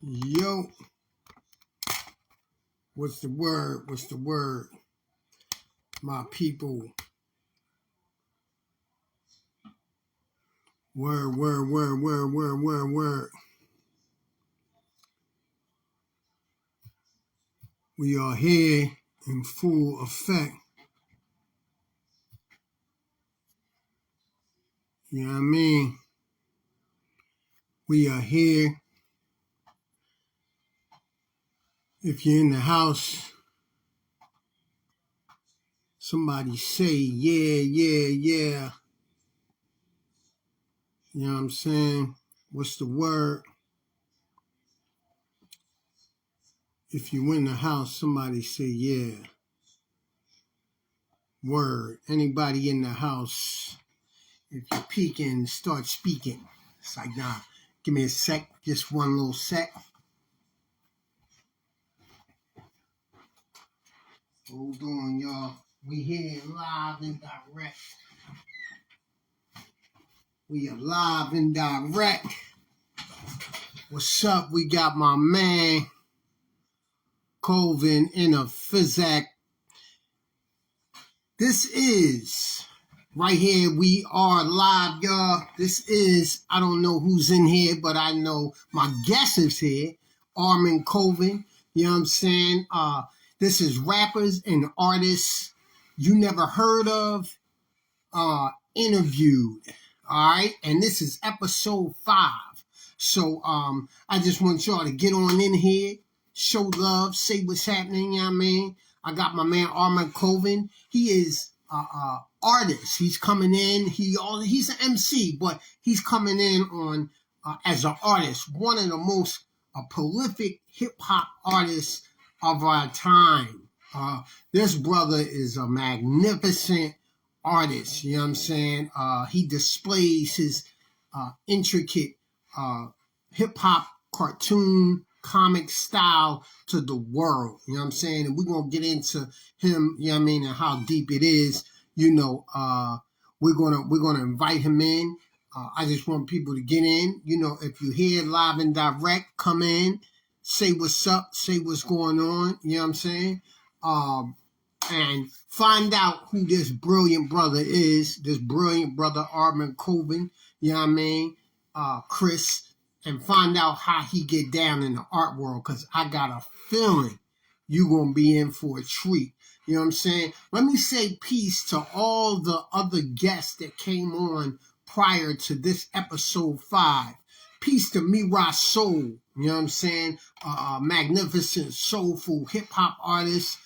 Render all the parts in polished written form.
Yo, what's the word? What's the word? My people. Word. We are here in full effect. You know what I mean? We are here. If you're in the house, somebody say, yeah. You know what I'm saying? What's the word? If you in the house, somebody say, yeah. Word. Anybody in the house, if you're peeking, start speaking. It's like, nah, give me a sec, just one little sec. Hold on, y'all. We here live and direct. We are live and direct. What's up? We got my man, Calvin, in a physic. This is, right here, we are live, y'all. This is, I don't know who's in here, but I know my guest is here, Ardmend Calvin. You know what I'm saying? This is rappers and artists you never heard of, interviewed. All right, and this is episode 5. So I just want y'all to get on in here, show love, say what's happening. You know what I mean? I got my man Ardmend Calvin. He is artist. He's coming in. He's an MC, but he's coming in on as an artist. One of the most prolific hip hop artists of our time. This brother is a magnificent artist. You know what I'm saying? He displays his intricate hip hop cartoon comic style to the world. You know what I'm saying? And we're gonna get into him, you know what I mean, and how deep it is. You know, we're gonna invite him in. I just want people to get in. You know, if you're here live and direct, come in, say what's up, say what's going on. You know what I'm saying? And find out who this brilliant brother is, this brilliant brother, Ardmend Calvin, you know what I mean, Chris, and find out how he get down in the art world, because I got a feeling you going to be in for a treat. You know what I'm saying? Let me say peace to all the other guests that came on prior to this episode 5. Peace to Mira Soul, you know what I'm saying? Magnificent, soulful hip-hop artist.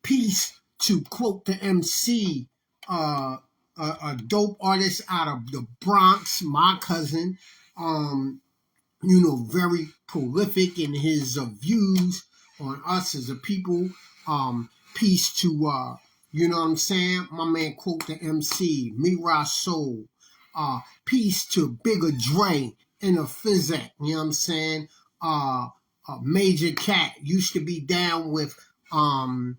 Peace to Quote the MC, a dope artist out of the Bronx, my cousin, you know, very prolific in his views on us as a people. Peace to, you know what I'm saying, my man Quote the MC, Mira Soul. Peace to Bigger Dre in a physic, you know what I'm saying? Major Cat used to be down with the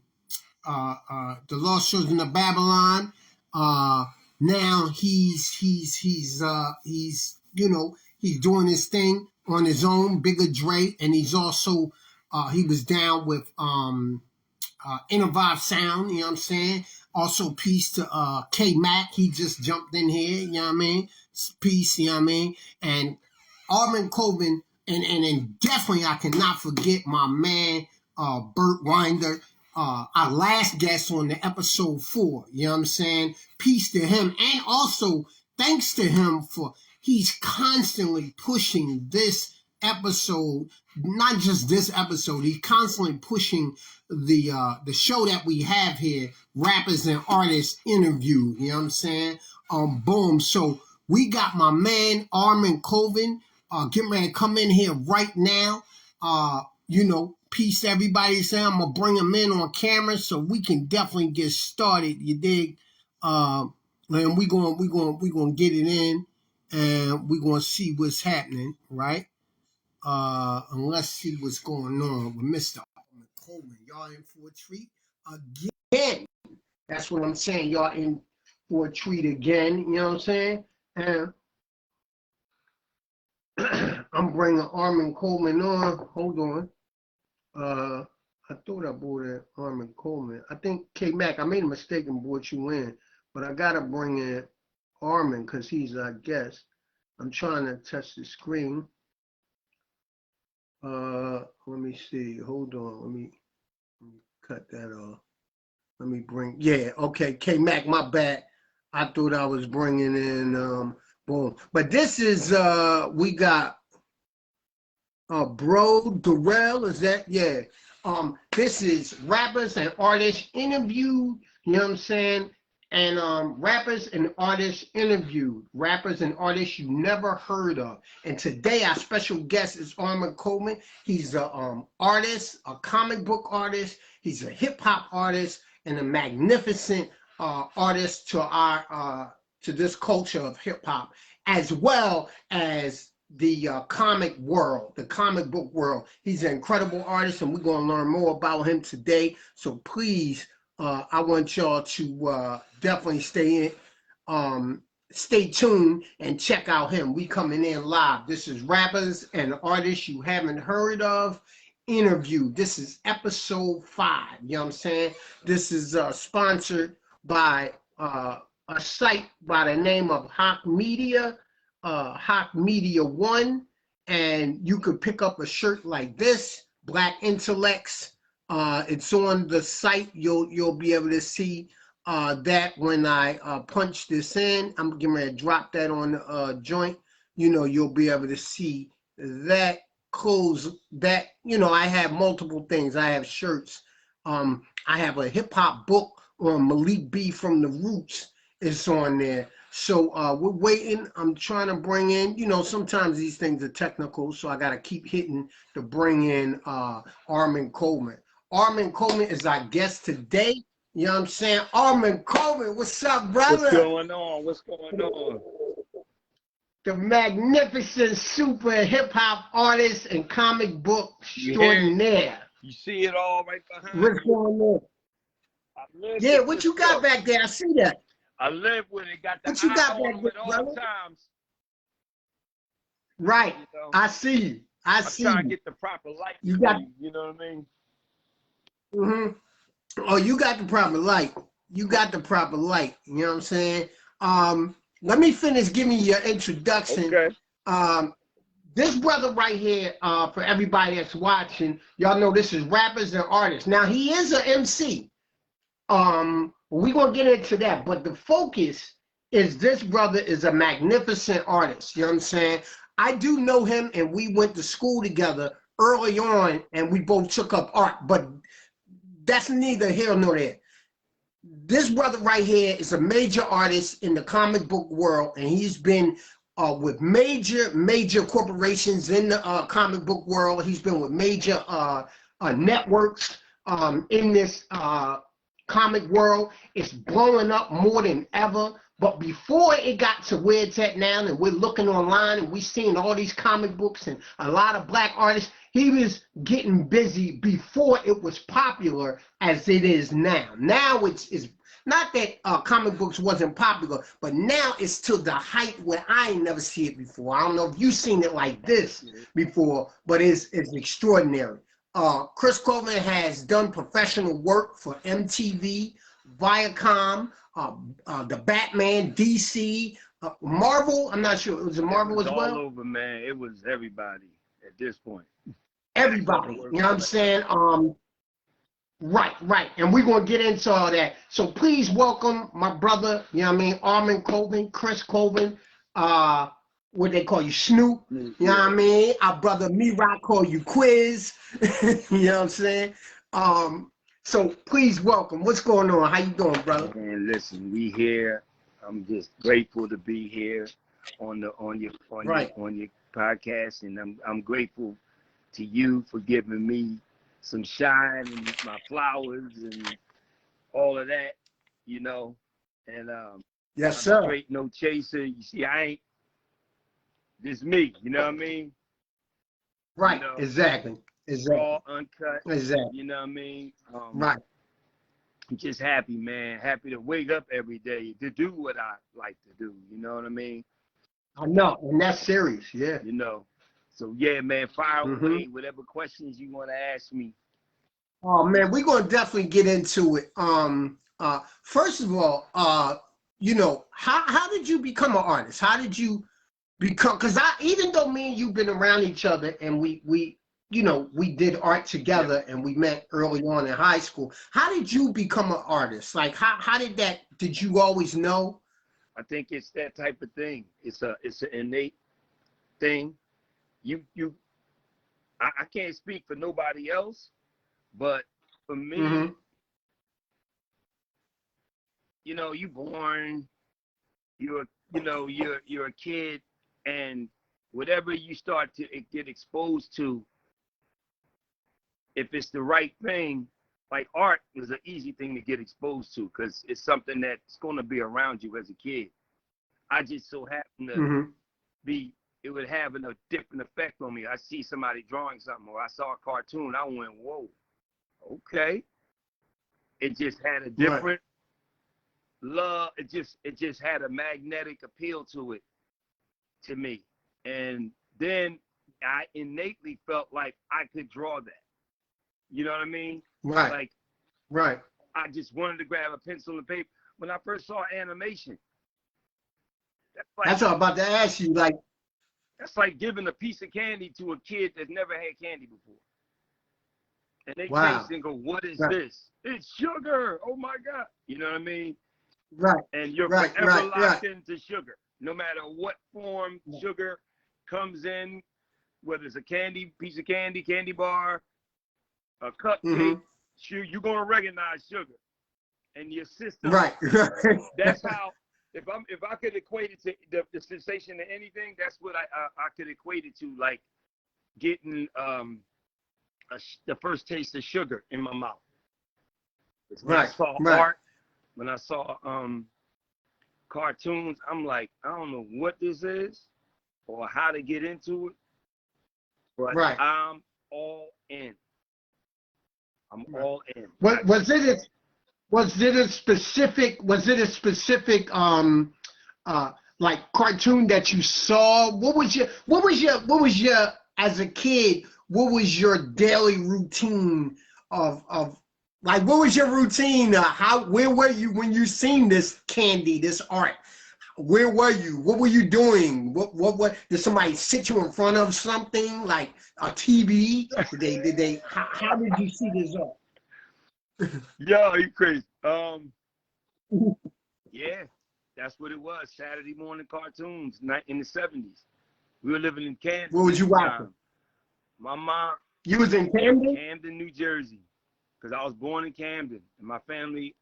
Lost Children of Babylon. Now he's you know, he's doing his thing on his own, Bigger Dre, and he's also he was down with Innovative Sound, you know what I'm saying? Also peace to K-Mac, he just jumped in here, you know what I mean? Peace, you know what I mean? And Ardmend Calvin, and definitely I cannot forget my man Burt Winder, our last guest on the episode 4, you know what I'm saying? Peace to him, and also thanks to him for he's constantly pushing this episode, not just this episode, he's constantly pushing the show that we have here, Rappers and Artists Interview, you know what I'm saying? Boom. So we got my man Ardmend Calvin getting ready to come in here right now. You know, peace to everybody. Say I'm gonna bring him in on camera so we can definitely get started. You dig? And we gonna get it in, and we gonna see what's happening, right? And let's see what's going on with Mr. Ardmend Calvin. Y'all in for a treat again. That's what I'm saying. Y'all in for a treat again. You know what I'm saying? And I'm bringing Ardmend Coleman on. Hold on. I thought I brought in Ardmend Coleman. I think K-Mac, I made a mistake and brought you in, but I got to bring in Ardmend because he's our guest. I'm trying to touch the screen. Let me see. Hold on. Let me cut that off. Let me bring. Yeah. Okay. K-Mac, my bad. I thought I was bringing in. Boom. But this is. We got. Bro Durrell. Is that? Yeah. This is rappers and artists interviewed. You know what I'm saying? And rappers and artists interviewed. Rappers and artists you never heard of. And today our special guest is Ardmend Coleman. He's a artist, a comic book artist. He's a hip hop artist and a magnificent artist to our to this culture of hip hop, as well as the comic world, the comic book world. He's an incredible artist, and we're going to learn more about him today. So please, I want y'all to definitely stay tuned and check out him. We coming in live. This is rappers and artists you haven't heard of interview. This is episode 5. You know what I'm saying? This is sponsored by a site by the name of Haak Media. Haak Media 1, and you could pick up a shirt like this, Black Intellects. It's on the site. You'll be able to see that when I punch this in. I'm getting ready to drop that on the joint. You know, you'll be able to see that clothes. That, you know, I have multiple things. I have shirts. I have a hip hop book on Malik B from the Roots. It's on there. So we're waiting. I'm trying to bring in, you know, sometimes these things are technical, so I got to keep hitting to bring in Ardmend Coleman. Ardmend Coleman is our guest today. You know what I'm saying? Ardmend Coleman, what's up, brother? What's going on? What's going on? The magnificent super hip-hop artist and comic book extraordinaire. You see it all right behind What's going on? Yeah, what you got back there? I see that. I live with it. Got the what you got on back at all times. Right. You know? I see you. I'm trying to get the proper light. You know what I mean? Mm-hmm. Oh, you got the proper light. You got the proper light. You know what I'm saying? Let me finish giving you your introduction. Okay. This brother right here, for everybody that's watching, y'all know this is rappers and artists. Now, he is an MC. We're going to get into that, but the focus is this brother is a magnificent artist. You know what I'm saying? I do know him, and we went to school together early on, and we both took up art, but that's neither here nor there. This brother right here is a major artist in the comic book world, and he's been with major corporations in the comic book world. He's been with major networks in this comic world. It's blowing up more than ever. But before it got to where it's at now, and we're looking online and we're seeing all these comic books and a lot of black artists, he was getting busy before it was popular as it is now. Now it's not that comic books wasn't popular, but now it's to the height where I ain't never seen it before. I don't know if you've seen it like this before, but it's extraordinary. Chris Calvin has done professional work for MTV, Viacom, the Batman, DC, Marvel. I'm not sure. It was Marvel as well? All over, man. It was everybody at this point. Everybody. You know what I'm saying? Right. And we're going to get into all that. So please welcome my brother, you know what I mean, Ardmend Coleman, Chris Calvin, what they call you, Snoop, you know what I mean? Our brother Me-Rock call you Quiz, you know what I'm saying? So please welcome. What's going on? How you doing, brother? Man, listen, we here. I'm just grateful to be here on your podcast, and I'm grateful to you for giving me some shine and my flowers and all of that, you know. And yes, I'm sir. Straight, no chaser. You see, I ain't. This me, you know what I mean? Right, you know, exactly. Raw, uncut. Exactly. You know what I mean? Right. I'm just happy, man. Happy to wake up every day to do what I like to do. You know what I mean? I know, and that's serious, yeah. You know, So yeah, man, fire away whatever questions you want to ask me. Oh man, we're gonna definitely get into it. First of all, you know, how did you become an artist? How did you become? Because even though me and you've been around each other, and we you know, we did art together, and we met early on in high school. How did you become an artist? Like, how did that? Did you always know? I think it's that type of thing. It's an innate thing. I can't speak for nobody else, but for me, you know, you born, you're a kid, and whatever you start to get exposed to, if it's the right thing, like art is an easy thing to get exposed to because it's something that's going to be around you as a kid. I just so happen to be, it would have a different effect on me. I see somebody drawing something, or I saw a cartoon, I went, whoa, okay. It just had a different love. It just had a magnetic appeal to it, to me. And then I innately felt like I could draw that. You know what I mean? Right. Like, I just wanted to grab a pencil and paper. When I first saw animation, that's what I'm about to ask you. Like, that's like giving a piece of candy to a kid that's never had candy before. And they taste and go, what is this? It's sugar. Oh my God. You know what I mean? Right. And you're forever locked into sugar. No matter what form sugar comes in, whether it's a candy, piece of candy, candy bar, a cupcake, sure, you're gonna recognize sugar. And your system, that's how, if I could equate it to the sensation of anything, that's what I could equate it to, like getting the first taste of sugar in my mouth. When I saw art, when I saw cartoons, I'm like, I don't know what this is or how to get into it, but I'm all in. I'm all in. Was it a specific like cartoon that you saw? What was your as a kid, what was your daily routine of like, what was your routine? Where were you when you seen this candy, this art? Where were you? What were you doing? What did somebody sit you in front of something like a TV? Did they how did you see this art? Yo, you crazy. Yeah, that's what it was. Saturday morning cartoons in the 70s. We were living in Camden. What was you watching? My mom. You was in Camden? Camden, New Jersey. Because I was born in Camden. And my family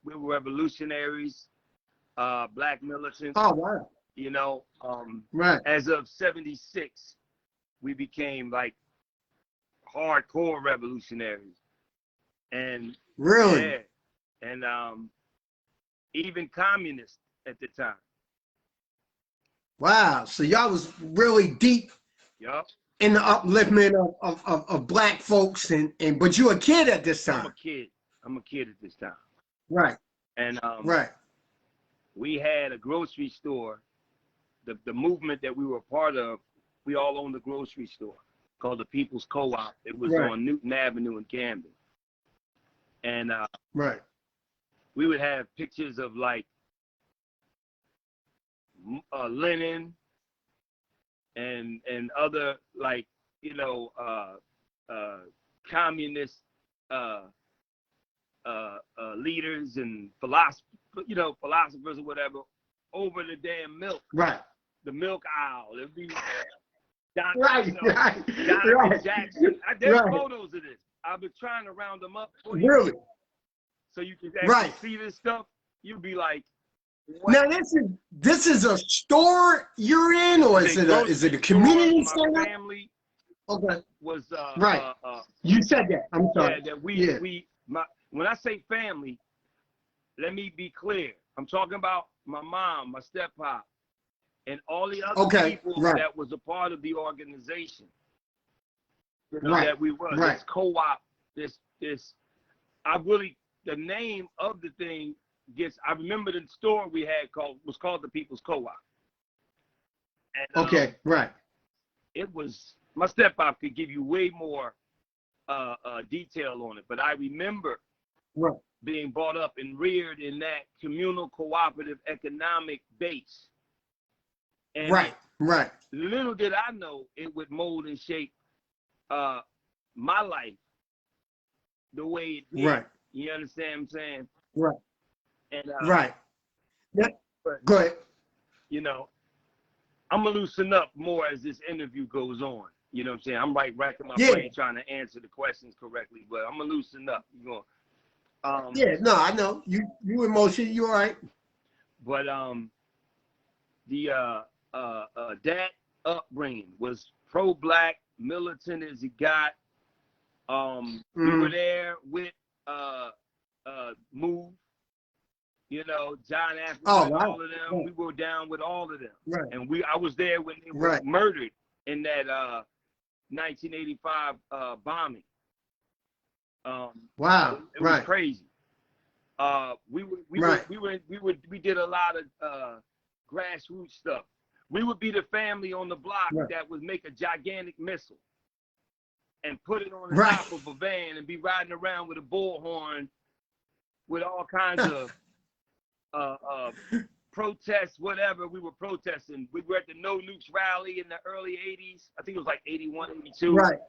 we were revolutionaries, black militants. Oh, wow. You know, as of 76, we became like hardcore revolutionaries. And really? Yeah. And even communists at the time. Wow. So y'all was really deep in the upliftment of black folks, but you a kid at this time. I'm a kid at this time. Right. And right. We had a grocery store. The movement that we were a part of, we all owned a grocery store called the People's Co-op. It was on Newton Avenue in Camden. And we would have pictures of like Lenin and other, like, you know, communist leaders and philosophers or whatever over the damn milk. Right. The milk aisle. It'd be Jonathan Jackson. There's photos of this. I've been trying to round them up for you. Really? So you can actually see this stuff. You'd be like, what? Now this is a store you're in, or is it a community center? My family was you said that. I'm sorry. Yeah, that when I say family, let me be clear. I'm talking about my mom, my stepfather, and all the other people that was a part of the organization. That we were this co-op, this the name of the thing I remember the store we had was called the People's Co-op. And, Okay, right. It was, my step-pop could give you way more detail on it, but I remember being brought up and reared in that communal cooperative economic base. And right. Little did I know it would mold and shape my life the way it did. Right. You understand what I'm saying? Right. And Right. Yeah. But, go ahead. You know, I'm gonna loosen up more as this interview goes on. You know what I'm saying? I'm racking my brain trying to answer the questions correctly, but I'm gonna loosen up. You know. Yeah, no, I know. You emotion, you all right. But that upbringing was pro-black, militant as it got. We were there with Move, you know, John Africa, all of them. Right. We were down with all of them. Right. And I was there when they were murdered in that 1985 bombing. Wow. It was crazy. We did a lot of grassroots stuff. We would be the family on the block that would make a gigantic missile and put it on the top of a van and be riding around with a bullhorn with all kinds of protests, whatever we were protesting. We were at the No Nukes rally in the early 80s. I think it was like 81, 82. Right.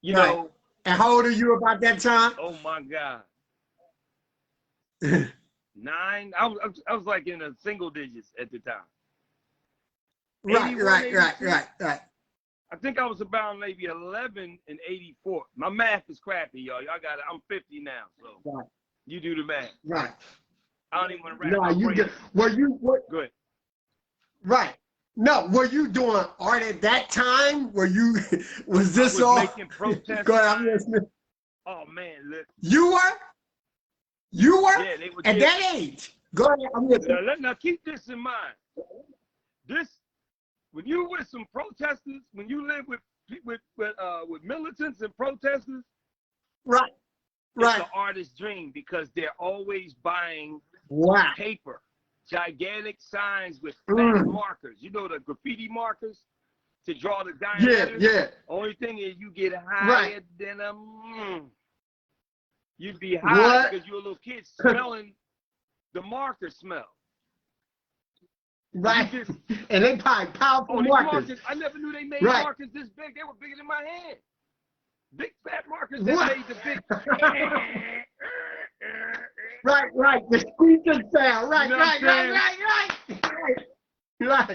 You know. And how old are you about that time? Oh my God. 9. I was like in the single digits at the time. Right. I think I was about maybe 11 and 84. My math is crappy, y'all. Y'all got it. I'm 50 now, so you do the math. Right. I don't even want to wrap my brain. Good. Right. No, were you doing art at that time? Was this all? Making protests. Go ahead, I'm listening. Oh man, look. You were? Yeah, they were at that age. Go ahead, I'm listening. Now keep this in mind. When you with some protesters, when you live with militants and protesters, it's an artist's dream because they're always buying paper, gigantic signs with fat markers. You know the graffiti markers to draw the diameters. Yeah. Only thing is you get higher than you'd be high because you're a little kid smelling the marker smell. Right. And they probably powerful markers. I never knew they made markers this big. They were bigger than my hand. Big fat markers that made the big. Right. The squeaking sound. Right.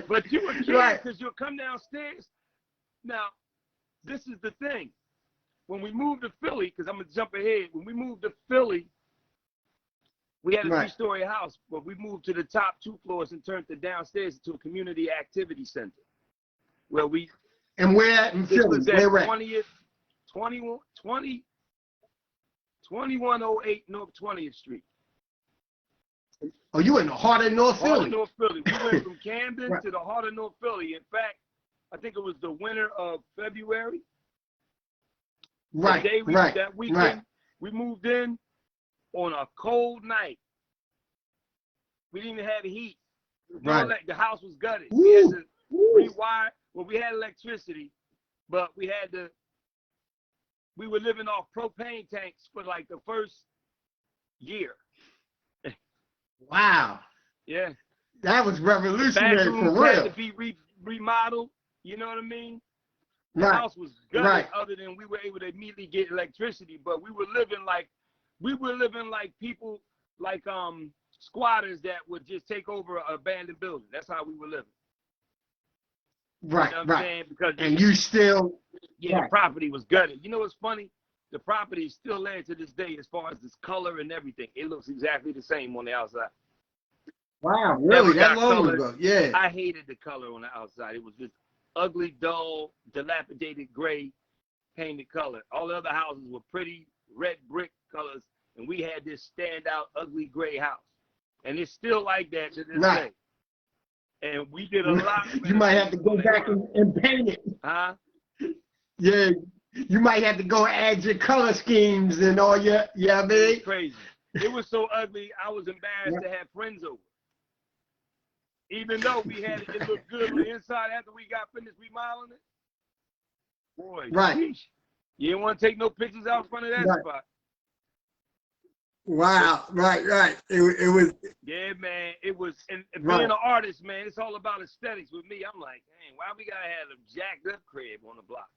But you were kidding because you'll come downstairs. Now, this is the thing. When we moved to Philly, because I'm going to jump ahead. When we moved to Philly, we had a 3-story house, but we moved to the top 2 floors and turned the downstairs into a community activity center. Where we... And where at in Philly? Was at 2108 North 20th Street. Oh, you in the heart of North Philly? Heart of North Philly. We went from Camden to the heart of North Philly. In fact, I think it was the winter of February. That weekend, we moved in on a cold night. We didn't even have heat. The house was gutted. We had to rewire. Well, we had electricity, but we were living off propane tanks for like the first year. Wow. Yeah. That was revolutionary for real. Had to be remodeled. You know what I mean? The house was gutted other than we were able to immediately get electricity, but we were living like people, like squatters that would just take over an abandoned building. That's how we were living. Right, you know what I'm saying? Because you still... the property was gutted. You know what's funny? The property is still there to this day as far as its color and everything. It looks exactly the same on the outside. Wow, really? That long ago? Yeah. I hated the color on the outside. It was just ugly, dull, dilapidated gray painted color. All the other houses were pretty red brick colors, and we had this standout ugly gray house. And it's still like that to this day. And we did a lot. You might have to go back and paint it. Huh? Yeah. You might have to go add your color schemes and all your, I mean? It was crazy. It was so ugly, I was embarrassed to have friends over. Even though we had it looked good on the inside after we got finished remodeling it. Boy, sheesh. You didn't want to take no pictures out front of that spot. Wow, right. It was. Yeah, man. It was, and being an artist, man, it's all about aesthetics with me. I'm like, dang, why we gotta have a jacked up crib on the block?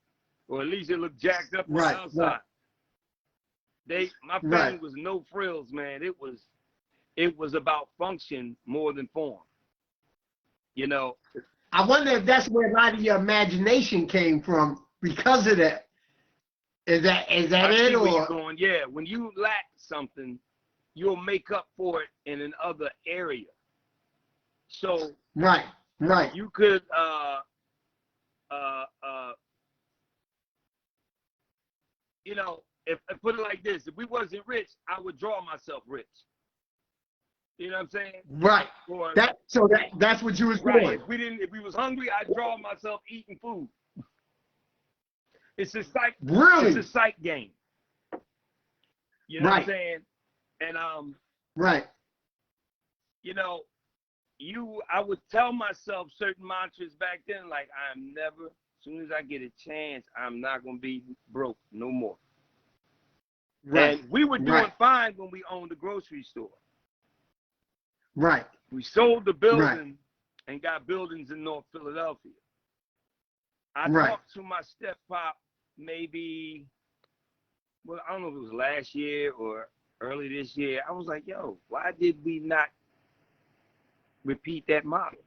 Or at least it looked jacked up on the outside. My family was no frills, man. It was about function more than form. You know. I wonder if that's where a lot of your imagination came from because of that. Is that it? Where you're going. Yeah, when you lack something, you'll make up for it in another area. So right. You could you know, if I put it like this, if we wasn't rich, I would draw myself rich. You know what I'm saying? Right. Or, that's what you was doing. If we was hungry, I'd draw myself eating food. It's a sight. Really? It's a sight game. You know what I'm saying? And you know, I would tell myself certain mantras back then, like as soon as I get a chance, I'm not gonna be broke no more. Right. And we were doing fine when we owned the grocery store. Right. We sold the building and got buildings in North Philadelphia. I talked to my step-pop maybe, well, I don't know if it was last year or early this year. I was like, yo, why did we not repeat that model?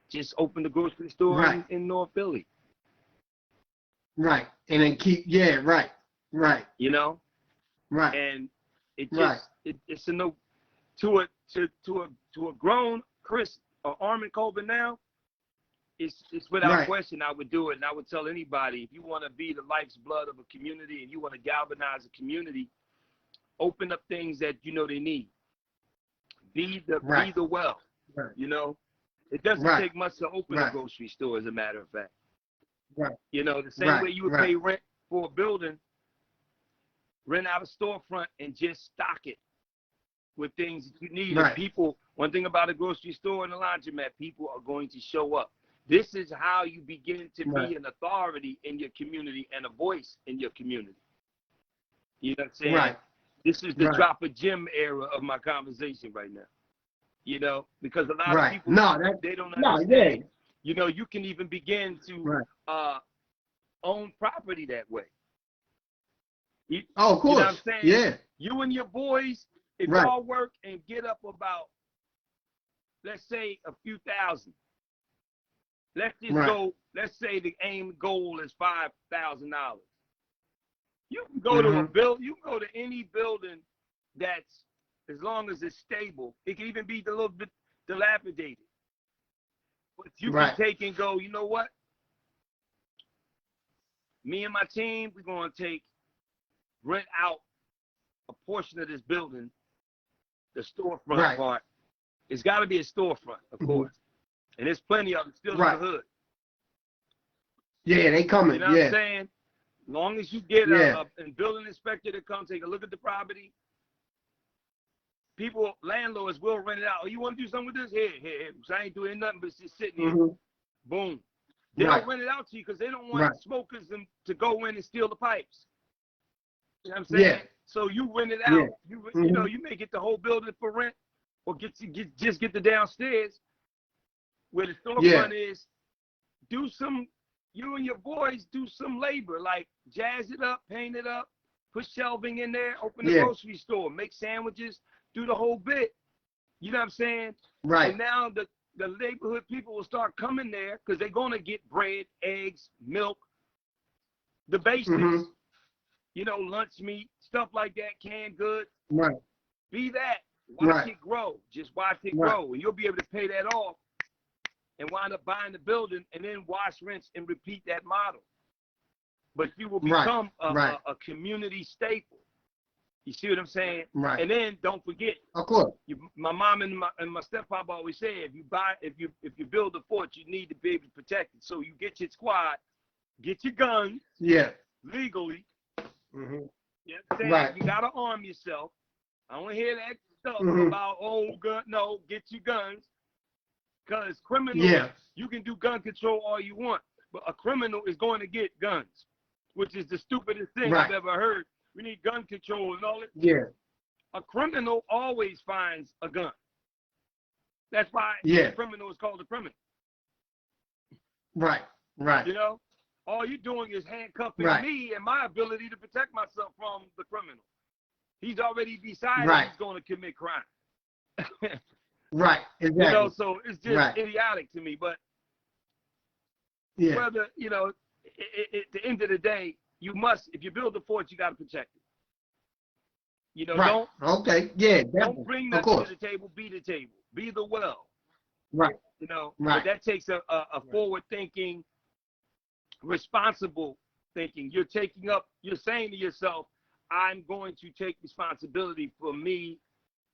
Just open the grocery store in North Philly. Right. And then keep, right. You know? Right. And it just, it's a no, to a grown Chris or Ardmend Calvin now, it's without question I would do it. And I would tell anybody, if you want to be the life's blood of a community and you want to galvanize a community, open up things that you know they need. Be the well. Right. You know, it doesn't take much to open a grocery store, as a matter of fact. Right. You know, the same way you would pay rent for a building, rent out a storefront and just stock it with things that you need. And people, one thing about a grocery store and a laundromat, people are going to show up. This is how you begin to be an authority in your community and a voice in your community. You know what I'm saying? Right. This is the drop a gem era of my conversation right now. You know, because a lot of people, they don't understand. You know, you can even begin to own property that way. Of course. You know what I'm saying? Yeah. You and your boys, if y'all work and get up about, let's say, a few thousand. Let's just go, let's say the aim goal is $5,000. You can go to a build, you can go to any building that's, as long as it's stable, it can even be a little bit dilapidated. But you can take and go, you know what? Me and my team, we're going to rent out a portion of this building, the storefront part. It's got to be a storefront, of course. And there's plenty of them still in the hood. Yeah, they coming. You know what I'm saying? As long as you get a building inspector to come take a look at the property, people, landlords will rent it out. Oh, you want to do something with this? Here. So I ain't doing nothing but just sitting here. Boom. They'll rent it out to you because they don't want smokers to go in and steal the pipes. You know what I'm saying? Yeah. So you rent it out. Yeah. You know, you may get the whole building for rent, or just get the downstairs where the storefront is. Do some, you and your boys do some labor, like jazz it up, paint it up, put shelving in there, open the grocery store, make sandwiches, do the whole bit. You know what I'm saying? Right. And now the neighborhood people will start coming there because they're going to get bread, eggs, milk, the basics, you know, lunch meat, stuff like that, canned goods. Right. Be that. Watch it grow. Just watch it grow. And you'll be able to pay that off and wind up buying the building and then wash, rinse, and repeat that model. But you will become a community staple. You see what I'm saying? Right. And then don't forget. Of course. My mom and my stepfather always say, if you build a fort, you need to be able to protect it. So you get your squad, get your guns. Yeah. Legally. You know what I'm saying? Right. You gotta arm yourself. I don't hear that stuff about gun. No, get your guns. Because criminals, you can do gun control all you want, but a criminal is going to get guns, which is the stupidest thing I've ever heard. We need gun control and all that. Yeah. A criminal always finds a gun. That's why a criminal is called a criminal. Right. Right. You know, all you're doing is handcuffing me and my ability to protect myself from the criminal. He's already decided he's going to commit crime. Right. Exactly. You know, so it's just idiotic to me. But whether, you know, at the end of the day, you must, if you build a fort, you got to protect it. You know, don't bring nothing to the table, be the table. Be the well. Right. You know, but that takes a forward-thinking, responsible thinking. You're saying to yourself, I'm going to take responsibility for me,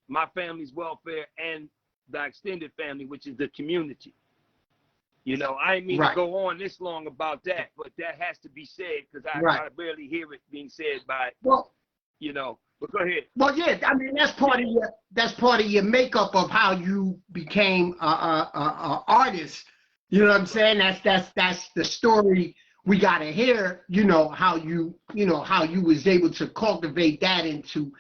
my family's welfare, and the extended family, which is the community. You know, I didn't mean to go on this long about that, but that has to be said because I barely hear it being said by, you know. But go ahead. Well, yeah, I mean that's part of your makeup of how you became a artist. You know what I'm saying? That's the story we gotta hear. You know how you was able to cultivate that into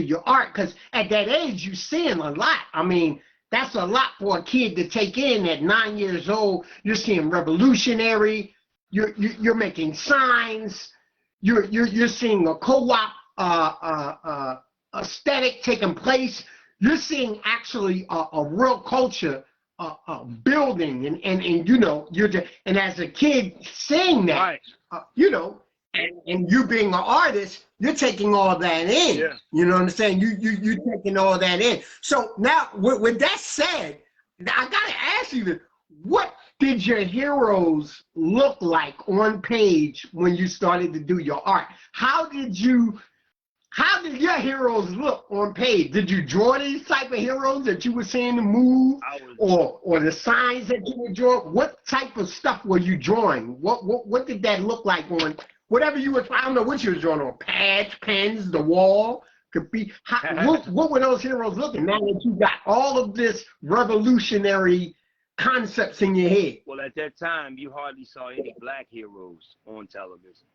your art. Because at that age, you seeing a lot. I mean, that's a lot for a kid to take in at 9 years old. You're seeing revolutionary. You're making signs. You're seeing a co-op aesthetic taking place. You're seeing actually a real culture building, and you know, and as a kid seeing that, you know, and you being an artist, you're taking all that in. Yeah. You know what I'm saying? You taking all that in. So now, with that said, I gotta ask you this: what did your heroes look like on page when you started to do your art? How did your heroes look on page? Did you draw these type of heroes that you were seeing to move, or the signs that you were drawing? What type of stuff were you drawing? What did that look like on whatever you were? I don't know what you were drawing on, pads, pens, the wall. Could be. What were those heroes looking? Now that you got all of this revolutionary concepts in your head. Well, at that time, you hardly saw any black heroes on television.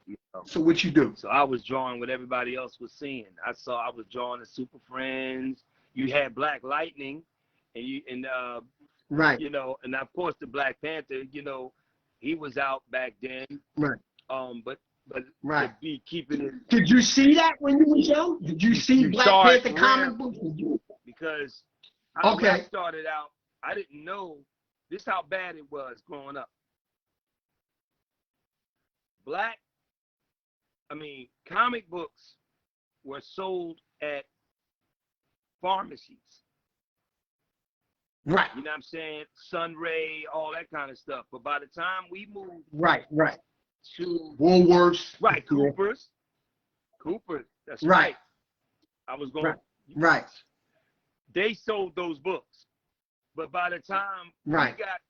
You know? So what you do? So I was drawing what everybody else was seeing. I was drawing the Super Friends. You had Black Lightning, right. You know, and of course the Black Panther. You know, he was out back then. Right. But to be keeping it. Did you see that when you were young? Did you see Black Panther comic books? Because when I started out, I didn't know this how bad it was growing up. Comic books were sold at pharmacies. Right. You know what I'm saying? Sunray, all that kind of stuff. But by the time we moved to Woolworths. Right, Cooper's. That's right. I was going Right. They sold those books. But by the time we got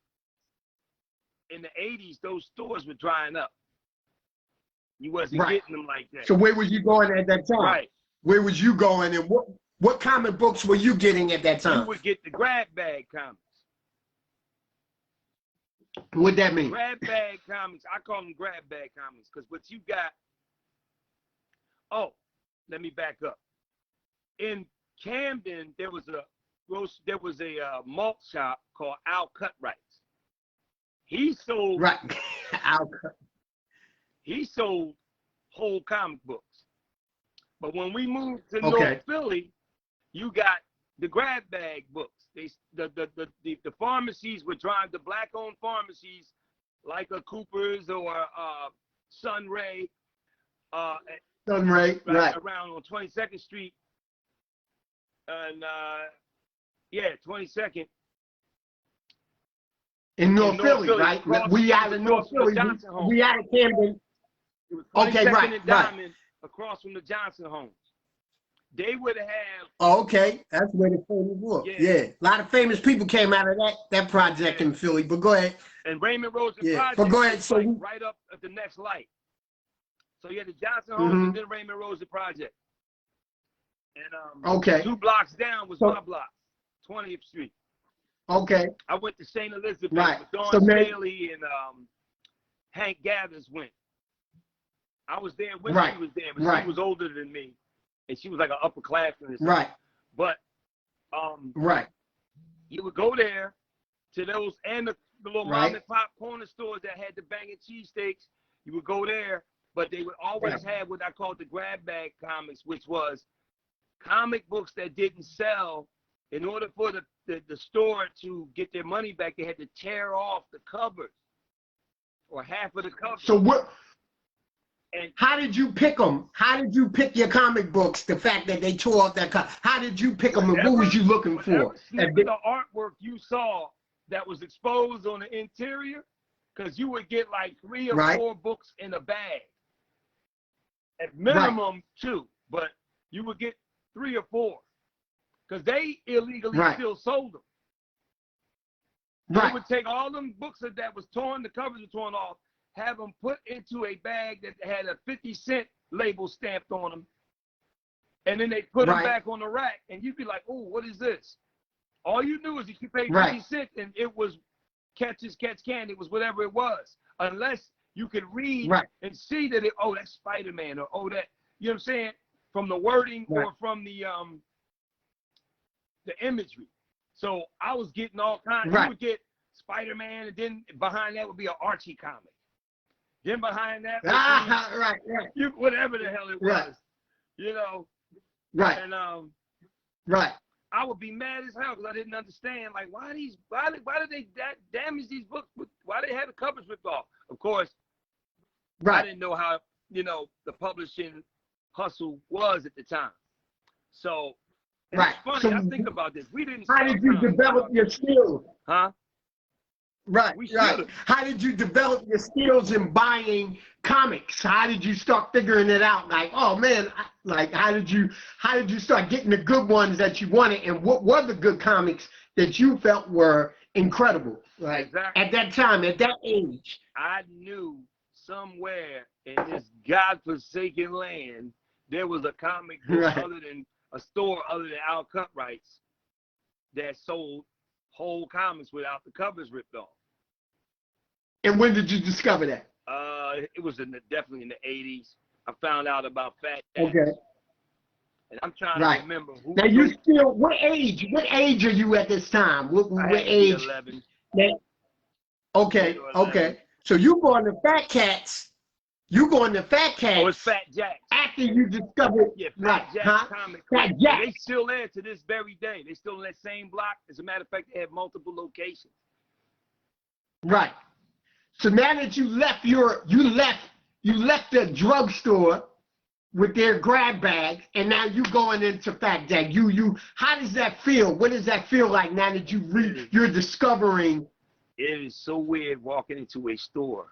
in the 80s, those stores were drying up. You wasn't getting them like that. So where was you going at that time? Right. Where was you going, and what comic books were you getting at that time? You would get the grab bag comics. What'd that mean? Grab bag comics. I call them grab bag comics because what you got. Oh, let me back up. In Camden, there was a malt shop called Al Cutrights. He sold Al Cut. He sold whole comic books. But when we moved to North Philly, you got the grab bag books. The pharmacies were trying, the black-owned pharmacies like a Cooper's or Sunray. Sunray, around on 22nd Street. And 22nd. In North Philly, right? We out of North Philly. We out of Camden. It was 22nd and Diamond across from the Johnson homes. They would have. Oh, okay. That's where the famous was. Yeah. A lot of famous people came out of that project in Philly. But go ahead. And Raymond Rosen project. But go ahead. So right up at the next light. So you had the Johnson homes and then Raymond Rosen project. And 2 blocks down was my block, 20th Street. Okay. I went to St. Elizabeth Right. with Dawn So, man, Staley and Hank Gathers went. I was there when right. she was there, but Right. she was older than me, and she was like an upperclassman. Right. But Right. you would go there to those and the little Right. mom and pop corner stores that had the banging cheesesteaks. You would go there, but they would always have what I called the grab bag comics, which was comic books that didn't sell. In order for the store to get their money back, they had to tear off the covers or half of the covers. So what? And how did you pick them? How did you pick your comic books? The fact that they tore off that cover. How did you pick them, and what was you looking for? The artwork you saw that was exposed on the interior, because you would get like 3 or 4 books in a bag. At minimum 2, but you would get 3 or 4. Because they illegally still sold them. They would take all them books that was torn, the covers were torn off, have them put into a bag that had a 50-cent label stamped on them, and then they put them back on the rack, and you'd be like, oh, what is this? All you knew is that you paid 50 cents, and it was catch can, it was whatever it was, unless you could read and see that that's Spider-Man, or that, you know what I'm saying, from the wording or from the imagery. So I was getting all kinds. You would get Spider-Man, and then behind that would be an Archie comic. Then behind that would be whatever the hell it was. You know. And I would be mad as hell because I didn't understand, like, why did they damage these books? Why they had the covers ripped off? Of course, I didn't know how, you know, the publishing hustle was at the time. So it's funny, so I think about this. We didn't. How did you develop your skills? Huh? Right. How did you develop your skills in buying comics? How did you start figuring it out? Like, oh man, like how did you start getting the good ones that you wanted, and what were the good comics that you felt were incredible? Like at that time, at that age, I knew somewhere in this godforsaken land there was a comic book other than a store other than Al Cutrights that sold whole comics without the covers ripped off. And when did you discover that? It was definitely in the 80s. I found out about Fat Jack. Okay. And I'm trying to remember who. Now you still, what age are you at this time? What age? 11. Okay. So you going to Fat Cats. Oh, it's Fat Jack. After you discovered, Fat Jack comic. Fat Jack. They still there to this very day. They still in that same block. As a matter of fact, they have multiple locations. Right. So now that you left the drugstore with their grab bags, and now you going into Fat Jack. How does that feel? What does that feel like now that you're discovering? It is so weird walking into a store.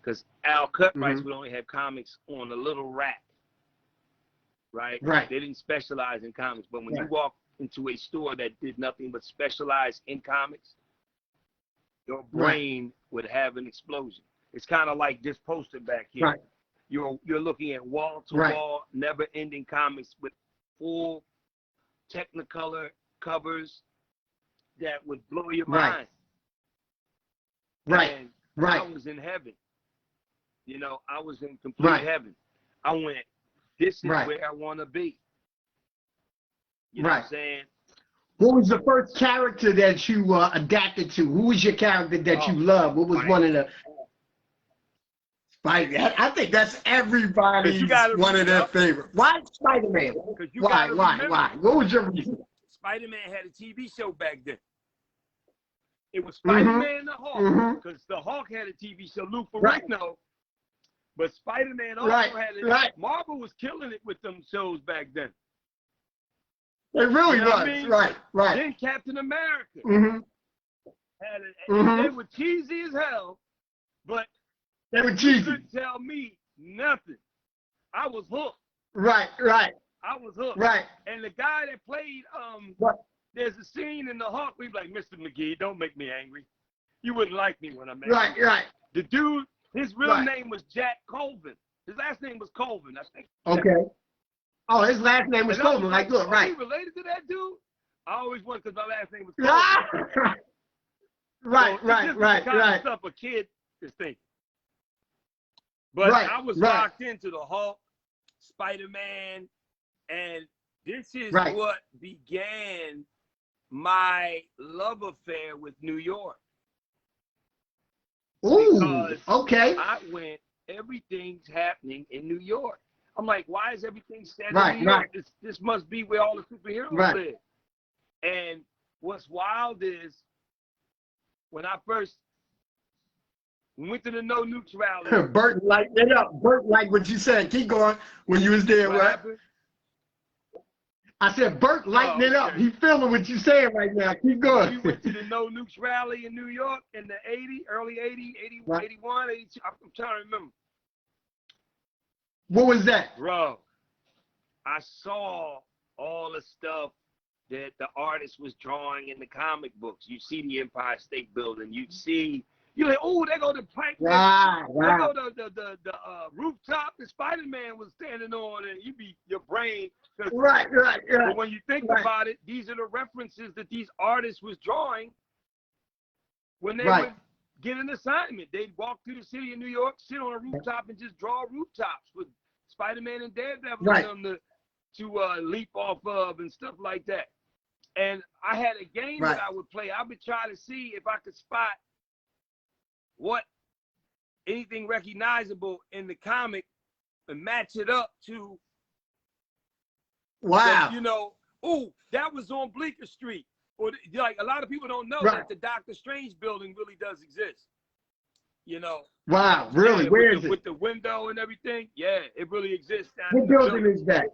Because Al Cutrights would only have comics on a little rack, right? They didn't specialize in comics. But when you walk into a store that did nothing but specialize in comics, your brain would have an explosion. It's kind of like this poster back here. You're looking at wall-to-wall, never-ending comics with full Technicolor covers that would blow your mind. And I was in heaven. You know, I was in complete heaven. I went, this is where I want to be. You know what I'm saying? What was the first character that you adapted to? Who was your character that you loved? What was one of the... Spider-Man. I think that's everybody's one of their favorite. Why Spider-Man? Why? What was your reason? Spider-Man had a TV show back then. It was Spider-Man and the Hawk, because the Hawk had a TV show, Lou Ferrigno. But Spider-Man also had it. Marvel was killing it with them shows back then. It really was. Right. Then Captain America had it. And they were cheesy as hell, but they were cheesy. You couldn't tell me nothing. I was hooked. Right. I was hooked. Right. And the guy that played, there's a scene in the Hawk where he's like, Mr. McGee, don't make me angry. You wouldn't like me when I'm angry. Right. The dude, his real name was Jack Colvin. His last name was Colvin, I think. Okay. Oh, his last name was Colvin. Like, look, Are you related to that dude? I always wanted, because my last name was Right, so right, this right, is the kind right. of stuff a kid is thinking. But I was locked into the Hulk, Spider-Man, and this is what began my love affair with New York. Ooh, because okay. I went, everything's happening in New York. I'm like, why is everything set in New York? This must be where all the superheroes live. And what's wild is when I first went to the No Nukes rally. Bert liked it up. Bert liked what you said. Keep going. When you was there, what happened? I said Bert lighting it up. He feeling what you saying right now. Keep going. We went to the No Nukes rally in New York in the early 80, 80, 81, 82. I'm trying to remember. What was that? Bro, I saw all the stuff that the artist was drawing in the comic books. You see the Empire State Building. You see, you're like, oh, they go to Plank. They go to the rooftop that Spider-Man was standing on, and your brain. Right. But when you think about it, these are the references that these artists was drawing when they would get an assignment. They'd walk through the city of New York, sit on a rooftop, and just draw rooftops with Spider-Man and Daredevil on them to leap off of and stuff like that. And I had a game that I would play. I would try to see if I could spot anything recognizable in the comic and match it up to that, that was on Bleecker Street. Or like a lot of people don't know that the Doctor Strange building really does exist. Wow, really? Where is it? With the window and everything? Yeah, it really exists. What building is that?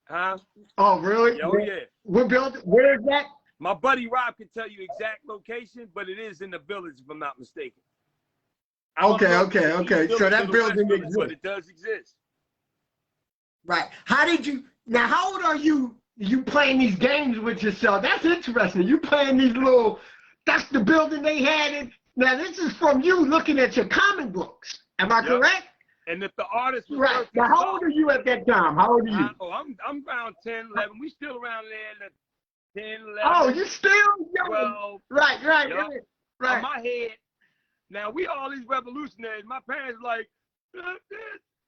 Huh? Oh, really? Oh, yeah. What building? Where is that? My buddy Rob can tell you exact location, but it is in the village, if I'm not mistaken. Okay. So that building exists. But it does exist. Right. How old are you? You playing these games with yourself? That's interesting. You playing these that's the building they had in. Now, this is from you looking at your comic books. Am I correct? And if the artist was right. Now, how old are you at that time? How old are you? I'm around 10, 11. We still around there at 10, 11. Oh, you still young. 12. Right. On my head. Now, we all these revolutionaries. My parents like,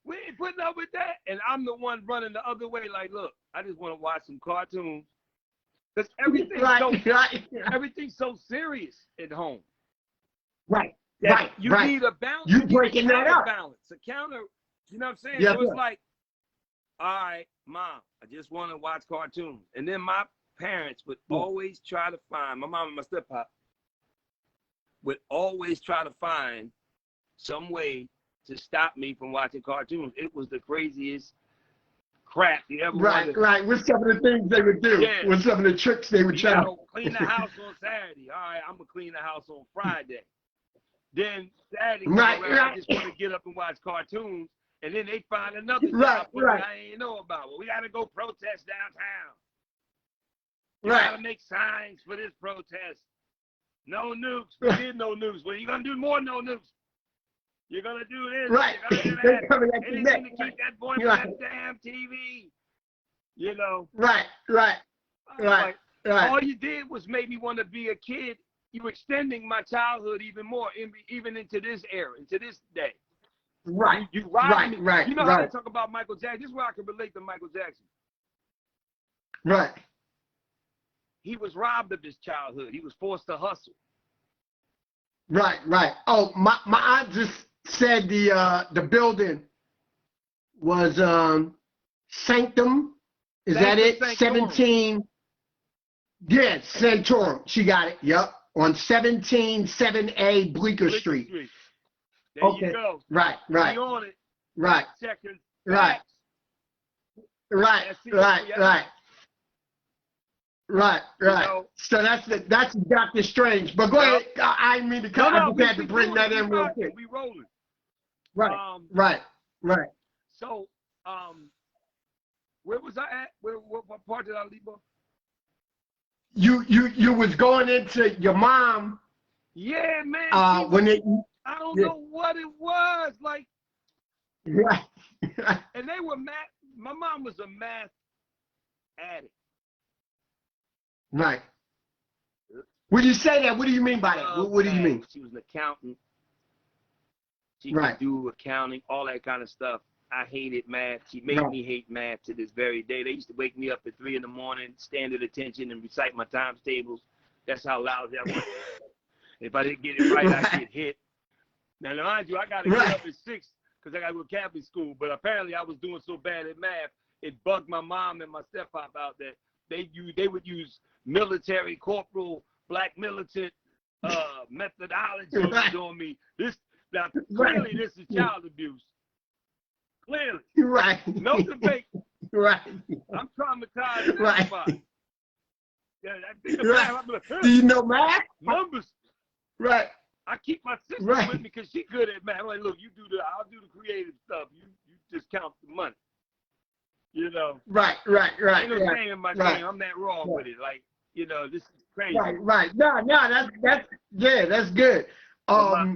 we ain't putting up with that. And I'm the one running the other way like, look, I just want to watch some cartoons. Because everything's so serious at home. Right. You need a balance. You breaking that up. Balance, a counter. You know what I'm saying? Yeah, so it's like, all right, Mom, I just want to watch cartoons. And then my parents would always try to find, my mom and my step-pop would always try to find some way to stop me from watching cartoons. It was the craziest crap you ever wanted. Right. What's some of the things they would do? Yeah. What's some of the tricks they would try? Clean the house on Saturday. All right, I'm going to clean the house on Friday. Then Saturday, I just want to get up and watch cartoons. And then they find another job that I ain't know about. Well, we got to go protest downtown. We got to make signs for this protest. No nukes. We did no nukes. Well, you're going to do more no nukes. You're going to do this. Right. You're going to do that. Anything to keep that boy from that damn TV. Right. All you did was make me want to be a kid. You were extending my childhood even more, even into this era, into this day. Right. You robbed me. You know how they talk about Michael Jackson? This is where I can relate to Michael Jackson. Right. He was robbed of his childhood. He was forced to hustle. Right. Oh, my aunt just said the building was Sanctum. Is that it? Sanctorum. 17. Yes, Santorum. She got it. Yep. On 177A Bleecker Street. There you go. Right. Be on it. Right. Checkers. Right. So that's Dr. Strange. But go ahead. I mean to cut. I just had to bring that in real quick. We rolling. Right. So, where was I at? What part did I leave off? You was going into your mom. Yeah, man. I don't know what it was like. Right. And they were math. My mom was a math addict. Right. When you say that, what do you mean by that? What do you mean? She was an accountant. She Right. could do accounting, all that kind of stuff. I hated math. She made me hate math to this very day. They used to wake me up at 3 in the morning, stand at attention, and recite my times tables. That's how loud I was. If I didn't get it right, I'd get hit. Now, mind you, I got to get up at 6 because I got to go to Catholic school. But apparently, I was doing so bad at math, it bugged my mom and my stepfather out that they would use military corporal, black militant methodology on me. Now, clearly, this is child abuse. Clearly. Right. No debate. Right. I'm traumatized. Right. Yeah, I'm like, do you know math? Numbers. Right. I keep my sister with me because she's good at math. I'm like, look, I'll do the creative stuff. You just count the money. You know. Right. Ain't no shame in my game. I'm that raw with it. Like, this is crazy. Right. No, that's good. My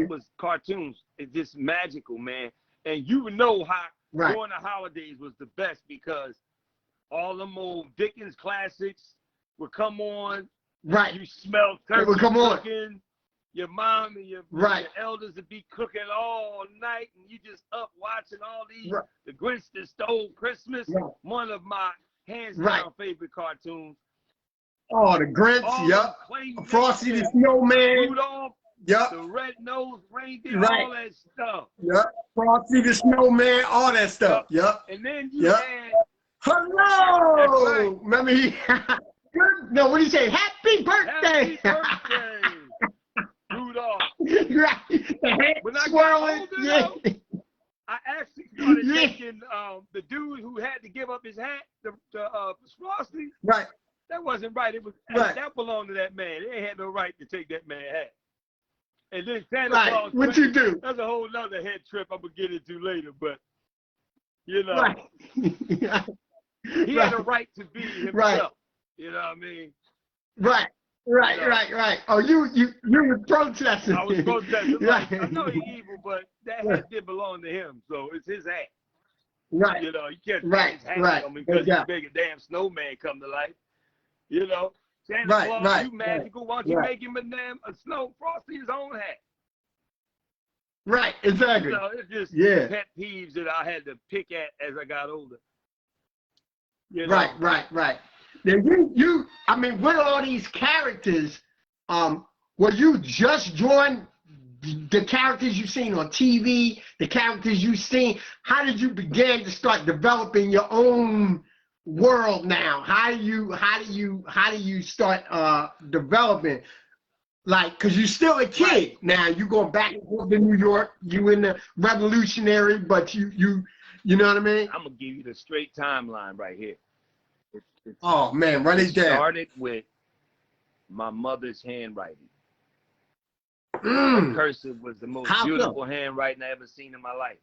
was cartoons. It's just magical, man. And you know how during the holidays was the best because all them old Dickens classics would come on. Right. You smell turkey cooking. Your mom and your elders would be cooking all night, and you just up watching all these. The Grinch That Stole Christmas, one of my hands down favorite cartoons. Oh, the Grinch, Frosty the Snowman, Rudolph, the Red-Nosed Reindeer, all that stuff. Frosty the Snowman, all that stuff. And then you had... Hello! Remember no, what do you say? Happy birthday! Happy birthday! Rudolph. When I got older, I actually started thinking the dude who had to give up his hat, the Frosty. Right. That wasn't right. It was that belonged to that man. They had no right to take that man's hat. And then Santa Claus. What you do? That's a whole nother head trip I'm gonna get into later, but he had a right to be himself. You know what I mean? Right. Oh, you were protesting. I was protesting. Like, I know he's evil, but that hat did belong to him, so it's his hat. Right. You can't take his hat from him because you make a damn snowman come to life. Santa Claus, you magical. Why don't you make him a snow Frosty his own hat? Right, exactly. It's just pet peeves that I had to pick at as I got older. Right. Now I mean, with all these characters, were you just drawing the characters you've seen on TV, the characters you've seen? How did you begin to start developing your own world now? How do you start developing? Like, cause you're still a kid now. You going back and forth to New York. You in the revolutionary, but you know what I mean? I'm gonna give you the straight timeline right here. Oh man, run it down. It started with my mother's handwriting. Her cursive was the most beautiful handwriting I ever seen in my life.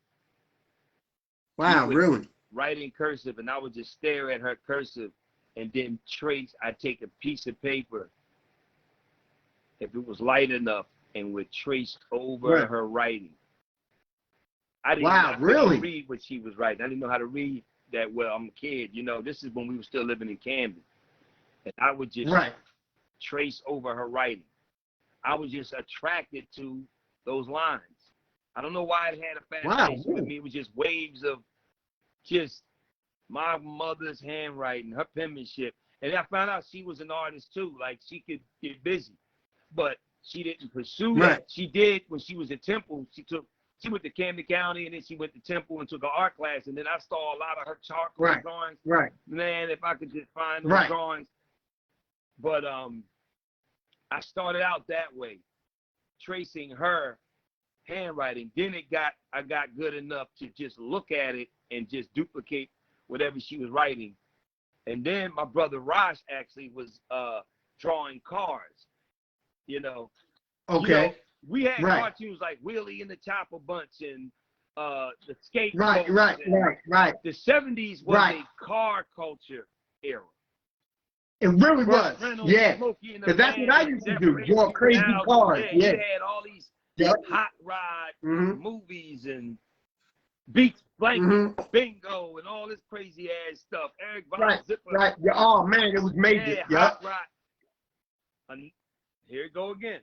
Wow, really? Writing cursive, and I would just stare at her cursive and then trace. I'd take a piece of paper, if it was light enough, and would trace over her writing. I didn't really read what she was writing. I didn't know how to read that well. I'm a kid, this is when we were still living in Camden. And I would just trace over her writing. I was just attracted to those lines. I don't know why it had a fascination with me. It was just waves of just my mother's handwriting, her penmanship. And I found out she was an artist too. Like, she could get busy. But she didn't pursue that. She did when she was at Temple. She went to Camden County, and then she went to Temple and took an art class. And then I saw a lot of her charcoal drawings. Man, if I could just find those drawings. But I started out that way, tracing her handwriting. Then I got good enough to just look at it and just duplicate whatever she was writing. And then my brother Raj actually was drawing cars. We had cartoons like Willie and the Chopper Bunch and the Skate. Right. The 70s was a car culture era. It really was. Because that's what I used to do. Draw crazy cars. You had all these hot rod movies and Beats blanket, bingo, and all this crazy ass stuff. Eric Von Zipper. Right. Yeah, oh man, it was major. Yeah, Hot Rod. And here it go again.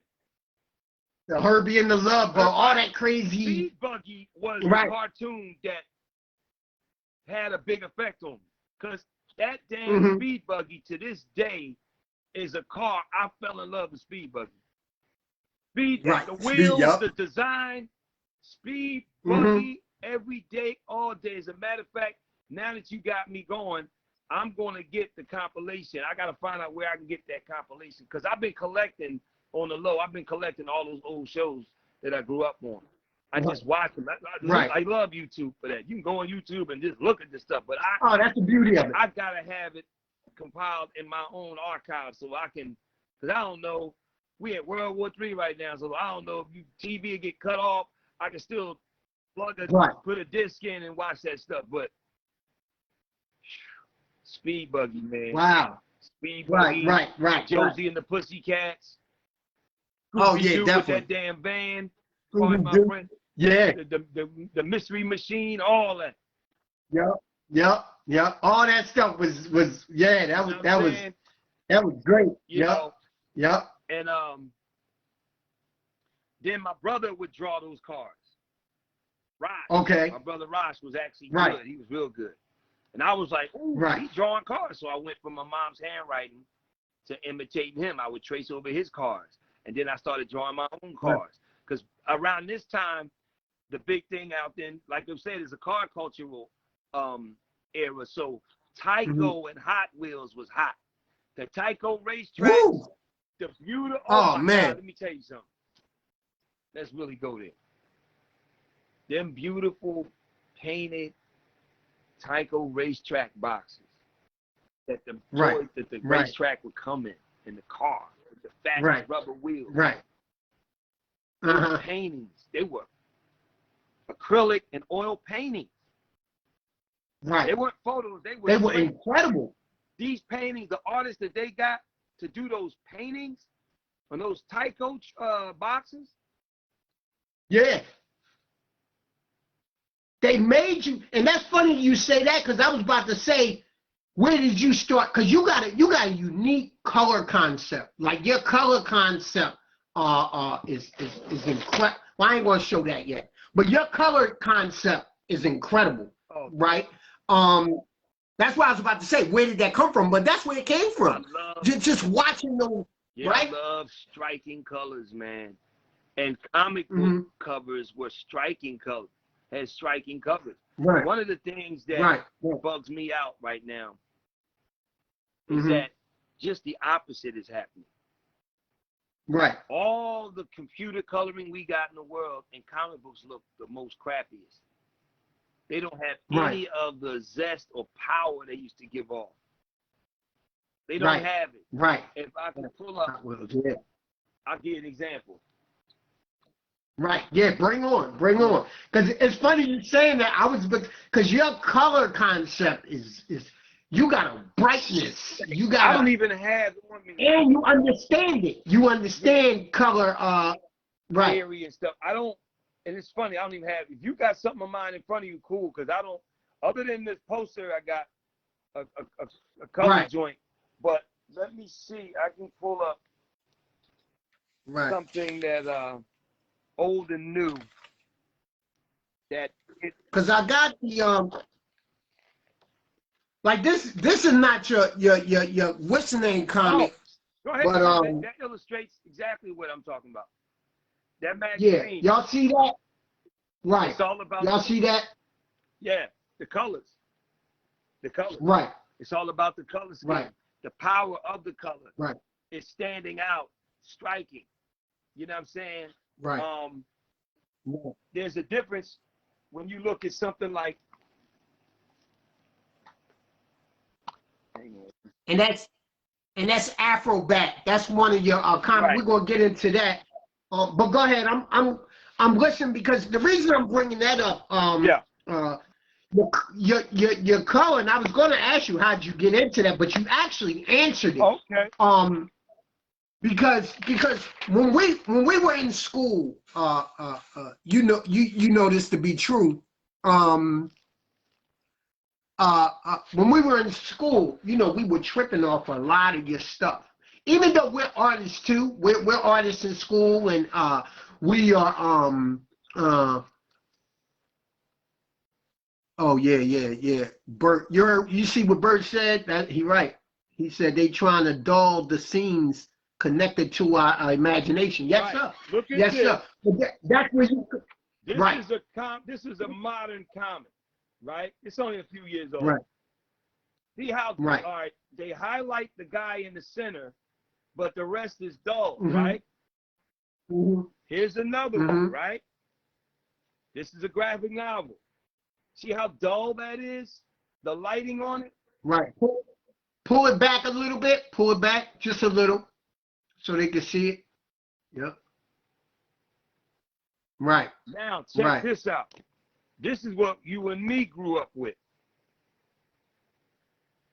The Herbie and the Love, bro. All that crazy. Speed Buggy was a cartoon that had a big effect on me. Because that damn Speed Buggy to this day is a car I fell in love with. Speed Buggy. The wheels, the design, Speed Buggy, every day, all day. As a matter of fact, now that you got me going, I'm going to get the compilation. I got to find out where I can get that compilation because I've been collecting on the low. I've been collecting all those old shows that I grew up on. I just watch them. I love YouTube for that. You can go on YouTube and just look at this stuff. But that's the beauty of it. I got to have it compiled in my own archive so I can, because I don't know. We at World War III right now, so I don't know if TV get cut off. I can still put a disc in and watch that stuff. But Speed Buggy, man. Wow. Speed Buggy. Right. Josie and the Pussycats. Oh yeah, definitely. With that damn van. My friend. Yeah. The Mystery Machine, all that. Yep. All that stuff was that was great. Yep. And then my brother would draw those cards. Raj. Okay. My brother Raj was actually good. He was real good. And I was like, ooh, he's drawing cards. So I went from my mom's handwriting to imitating him. I would trace over his cards. And then I started drawing my own cards. Because around this time, the big thing out then, like I said, is a car cultural era. So Tyco and Hot Wheels was hot. The Tyco racetracks, the beautiful. Oh man. God, let me tell you something. Let's really go there. Them beautiful painted Tyco racetrack boxes that the racetrack would come in the car with the fast rubber wheels. Those paintings, they were acrylic and oil paintings. They weren't photos. They were incredible. These paintings, the artists that they got to do those paintings on those Tyco boxes. Yeah. They made you, and that's funny you say that because I was about to say, where did you start? Because you got a unique color concept. Like your color concept is incredible. Well, I ain't gonna show that yet, but your color concept is incredible, right? That's what I was about to say. Where did that come from? But that's where it came from. Just watching those. I love striking colors, man. And comic book covers were striking colors. Had striking covers. One of the things that bugs me out right now is that just the opposite is happening. All the computer coloring we got in the world and comic books look the most crappiest. They don't have any of the zest or power they used to give off. They don't have it. If I can pull up, I'll give you an example. Bring on. Because it's funny you saying that. Because your color concept is you got a brightness. I don't even have it on me. And you understand it. You understand color theory and stuff. I don't, and it's funny, I don't even have, if you got something of mine in front of you, cool, because I don't, other than this poster, I got a color joint. But let me see, I can pull up something that old and new. That because I got the like this is not your what's the name comic. Go ahead. But that illustrates exactly what I'm talking about. That magazine. Yeah, y'all see that? Right. It's all about y'all see that? Yeah, the colors. The colors. Right. It's all about the color scheme. Right. The power of the color. Right. It's standing out, striking. You know what I'm saying? Right. There's a difference when you look at something like, and that's Afrobat. That's one of your comments. We're gonna get into that. But go ahead. I'm listening because the reason I'm bringing that up. Your color. And I was gonna ask you how'd you get into that, but you actually answered it. Okay. Because when we were in school, you know this to be true. when we were in school, you know, we were tripping off a lot of your stuff. Even though we're artists too, we're artists in school, and we are oh yeah. Bert, you see what Bert said? That he right. He said they trying to dull the scenes connected to our imagination. Yes, sir. Look at yes, this. sir. That's where you. This is a modern comic, right? It's only a few years old. Right. See how all right, they highlight the guy in the center, but the rest is dull, right? Here's another one, right? This is a graphic novel. See how dull that is? The lighting on it? Right. Pull it back a little bit. Pull it back just a little so they can see it. Yep. Right. Now, check this out. This is what you and me grew up with.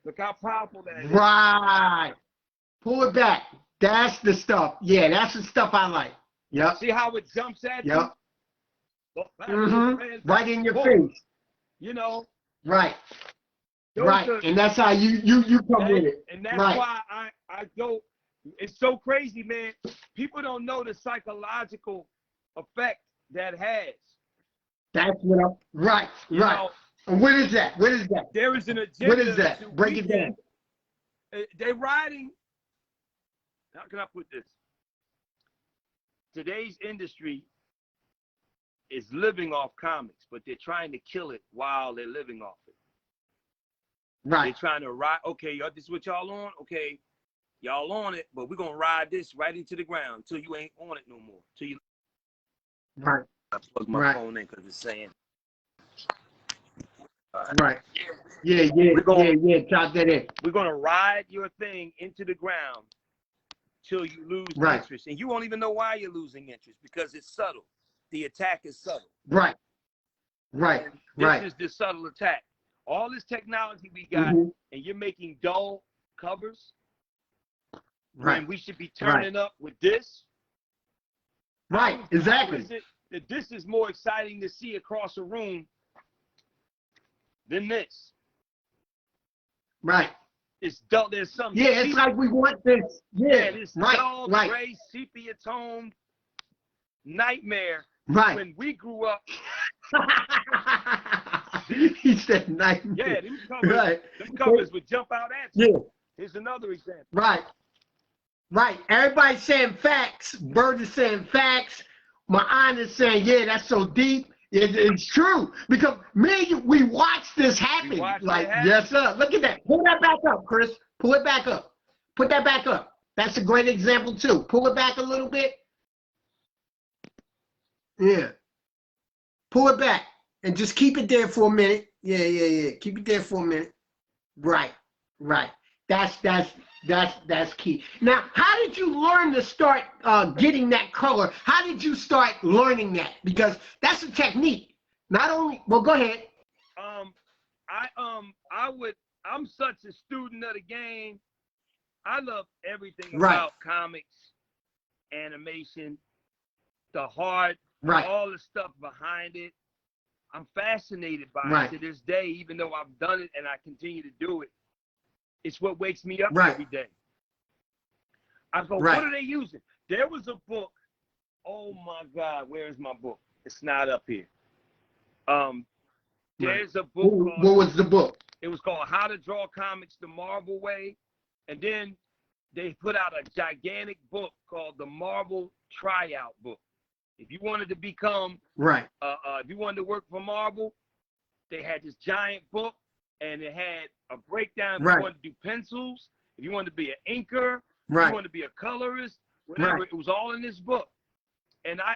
Look how powerful that is. Right. Pull it back. That's the stuff. Yeah, that's the stuff I like. Yep. See how it jumps at you? Right in your face. You know. Right. Right. And that's how you come with it. And that's why I go. It's so crazy, man. People don't know the psychological effect that has. That's what I'm. Right. You know, and what is that? What is that? There is an agenda. What is that? Break it down. They're riding. How can I put this? Today's industry is living off comics, but they're trying to kill it while they're living off it. Right. They're trying to ride. Okay, y'all, this is what y'all on. Okay, y'all on it, but we're gonna ride this right into the ground until you ain't on it no more. Till you. Right. I plug my phone in because it's saying. Right. Yeah. Chop that in. We're gonna ride your thing into the ground till you lose interest, and you won't even know why you're losing interest because it's subtle. The attack is subtle. Right. This is the subtle attack. All this technology we got, and you're making dull covers. Right. And we should be turning up with this. Right. Exactly. How is it that this is more exciting to see across a room than this? Right. It's dull. There's something. Yeah, it's like we want this. Yeah. This dull, gray, sepia tone nightmare. Right. When we grew up. He said nightmare. Yeah, them covers would jump out at you. Yeah. Here's another example. Right. Everybody's saying facts. Bird is saying facts. My aunt is saying, yeah, that's so deep. It's true. Because we watched this happen. Yes, sir. Look at that. Pull that back up, Chris. Pull it back up. Put that back up. That's a great example, too. Pull it back a little bit. Yeah. Pull it back. And just keep it there for a minute. Yeah. Keep it there for a minute. Right. That's key. Now, how did you learn to start getting that color? How did you start learning that? Because that's a technique. Not only, well, go ahead. I'm such a student of the game. I love everything about comics, animation, the heart, all the stuff behind it. I'm fascinated by it to this day, even though I've done it and I continue to do it. It's what wakes me up every day. I go, what are they using? There was a book. Oh my God, where is my book? It's not up here. There's a book. What was the book? It was called How to Draw Comics the Marvel Way. And then they put out a gigantic book called the Marvel Tryout Book. If you wanted to become, if you wanted to work for Marvel, they had this giant book, and it had a breakdown. If you wanted to do pencils, if you wanted to be an inker, if you wanted to be a colorist, whatever, it was all in this book. And I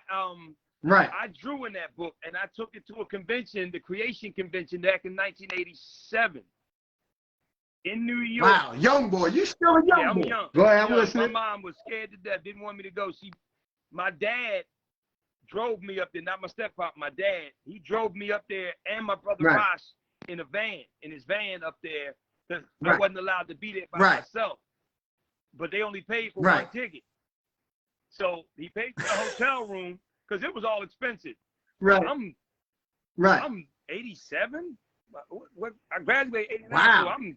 drew in that book, and I took it to a convention, the Creation Convention, back in 1987 in New York. Wow, young boy, you still a young boy. I'm young. Go ahead, I'm listening. My mom was scared to death, didn't want me to go. My dad drove me up there, not my stepfather, my dad. He drove me up there and my brother Rosh in his van up there, because I wasn't allowed to be there by myself. But they only paid for one ticket. So he paid for the hotel room because it was all expensive. I'm 87. What I graduated 89, wow. so I'm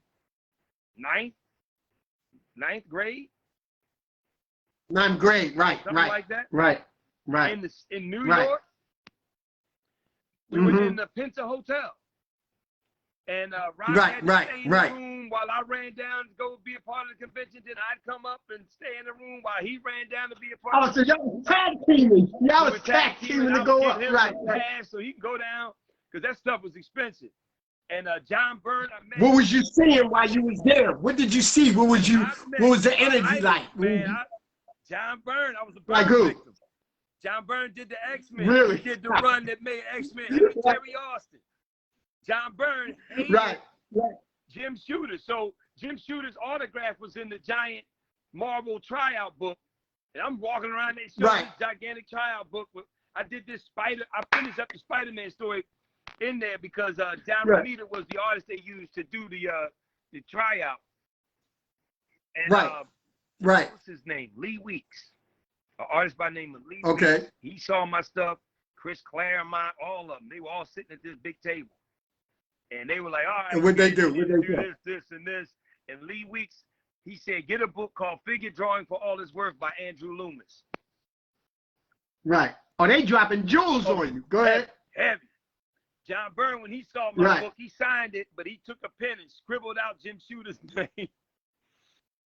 ninth grade. 9th grade, right, Something right, like that. right, right. In New Right. York, we was in the Pinta Hotel. And Rock had to stay in the room while I ran down to go be a part of the convention. Then I'd come up and stay in the room while he ran down to be a part of the convention. Oh, so y'all was tag teaming. Y'all was tag teaming to go up. Right. Pass so he can go down because that stuff was expensive. And John Byrne, I met. What was you seeing while you was there? What did you see? What was the energy like? Man, John Byrne, I was a Byrne like who? victim. John Byrne did the X-Men. Really? He did the run that made X-Men. Him and Terry Austin. John Byrne hated Jim Shooter. So Jim Shooter's autograph was in the giant Marvel tryout book. And I'm walking around, they showed this gigantic tryout book. I did this I finished up the Spider-Man story in there because John Romita was the artist they used to do the tryout. And what's his name? Lee Weeks. An artist by the name of Lee Weeks. He saw my stuff. Chris Claremont, all of them. They were all sitting at this big table. And they were like, all right, and what they do? This, and this. And Lee Weeks, he said, get a book called Figure Drawing for All It's Worth by Andrew Loomis. Right. Oh, they dropping jewels on you. Go ahead. Heavy. John Byrne, when he saw my book, he signed it, but he took a pen and scribbled out Jim Shooter's name.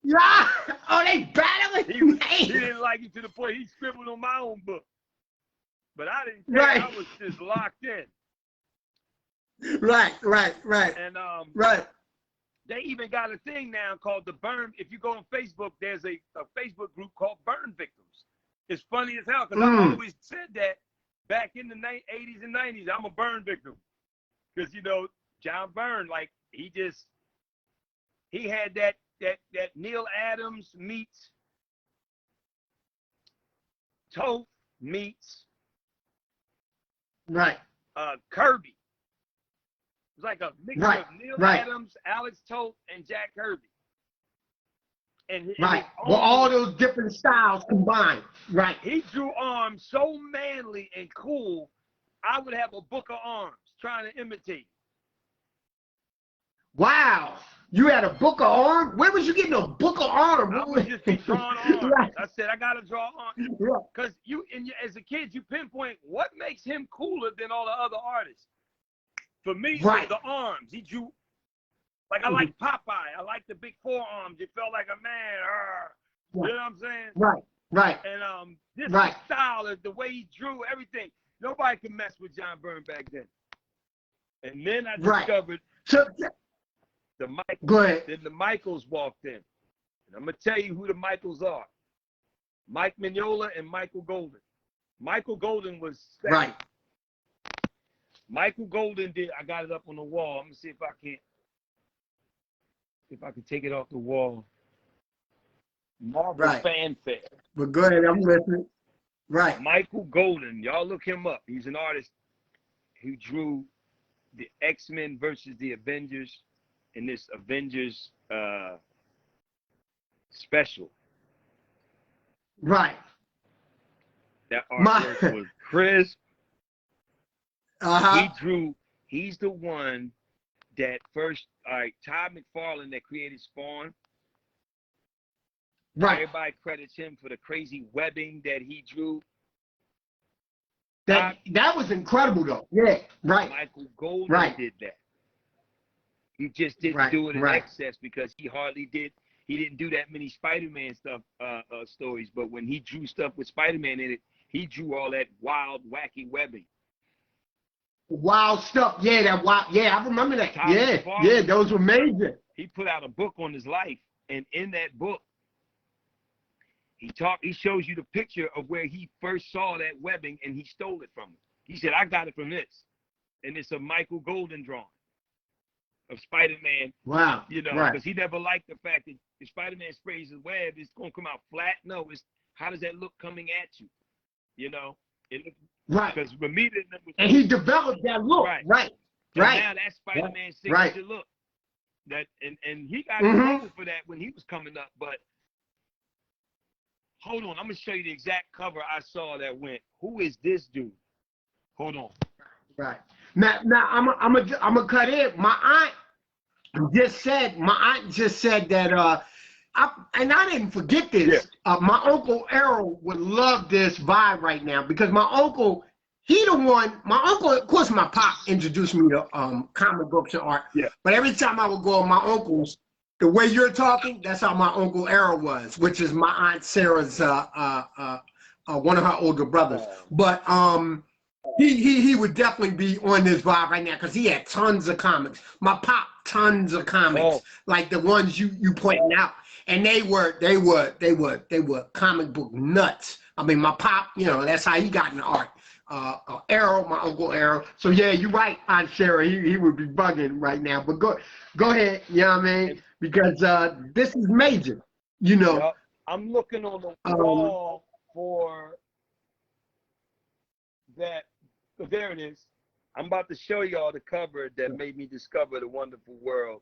Yeah. Oh, they battling? He didn't like it to the point he scribbled on my own book. But I didn't care. I was just locked in. Right. And they even got a thing now called the Burn. If you go on Facebook, there's a Facebook group called Burn Victims. It's funny as hell because I always said that back in the 80s and 90s. I'm a burn victim because John Byrne, like he had that Neil Adams meets Toth meets Kirby. It was like a mixture of Neil Adams, Alex Toth, and Jack Kirby. And well, all those different styles combined. Right. He drew arms so manly and cool, I would have a book of arms trying to imitate. Wow. You had a book of arms? Where was you getting a book of arms? I was just be drawing arms. I said, I got to draw arms. Because as a kid, you pinpoint what makes him cooler than all the other artists. For me, it was the arms. He drew, like I like Popeye. I like the big forearms. It felt like a man. You know what I'm saying? Right. And this style, the way he drew everything, nobody could mess with John Byrne back then. And then I discovered the Michaels. Go ahead. Then the Michaels walked in. And I'm going to tell you who the Michaels are. Mike Mignola and Michael Golden. Michael Golden was second. Michael Golden did, I got it up on the wall. I'm going to see if I can take it off the wall. Marvel Fanfare. But go ahead, I'm listening. Right. Michael Golden, y'all look him up. He's an artist who drew the X-Men versus the Avengers in this Avengers special. Right. That artwork was Chris. He's the one that first, Todd McFarlane that created Spawn. Right. Everybody credits him for the crazy webbing that he drew. That was incredible though. Yeah. Right. Michael Golden did that. He just didn't do it in excess because he didn't do that many Spider-Man stuff stories, but when he drew stuff with Spider-Man in it, he drew all that wild, wacky webbing. Wild stuff, I remember that. Those were major. He put out a book on his life, and in that book, he shows you the picture of where he first saw that webbing, and he stole it from him. He said, "I got it from this," and it's a Michael Golden drawing of Spider-Man. Wow, because he never liked the fact that if Spider-Man sprays his web, it's gonna come out flat. No, it's how does that look coming at you? It looks. Because Ramita and he developed that look. Right. Now that's Spider-Man's signature look. That and he got in trouble for that when he was coming up. But hold on, I'm gonna show you the exact cover I saw that went. Who is this dude? Hold on. Right. Now, I'm gonna cut in. My aunt just said that and I didn't forget this. Yeah. My uncle Errol would love this vibe right now because my uncle, he the one. My uncle, of course, my pop introduced me to comic books and art. Yeah. But every time I would go with my uncles, the way you're talking, that's how my uncle Errol was, which is my aunt Sarah's one of her older brothers. But he would definitely be on this vibe right now because he had tons of comics. My pop, tons of comics, like the ones you pointing out, and they were comic book nuts. I mean, my pop, you know, that's how he got into art. Errol, my uncle Errol. So yeah, you're right, Aunt Sarah. He would be bugging right now. But go ahead, you know what I mean? Because this is major, you know. Yep. I'm looking on the wall for that. So there it is. I'm about to show y'all the cover that made me discover the wonderful world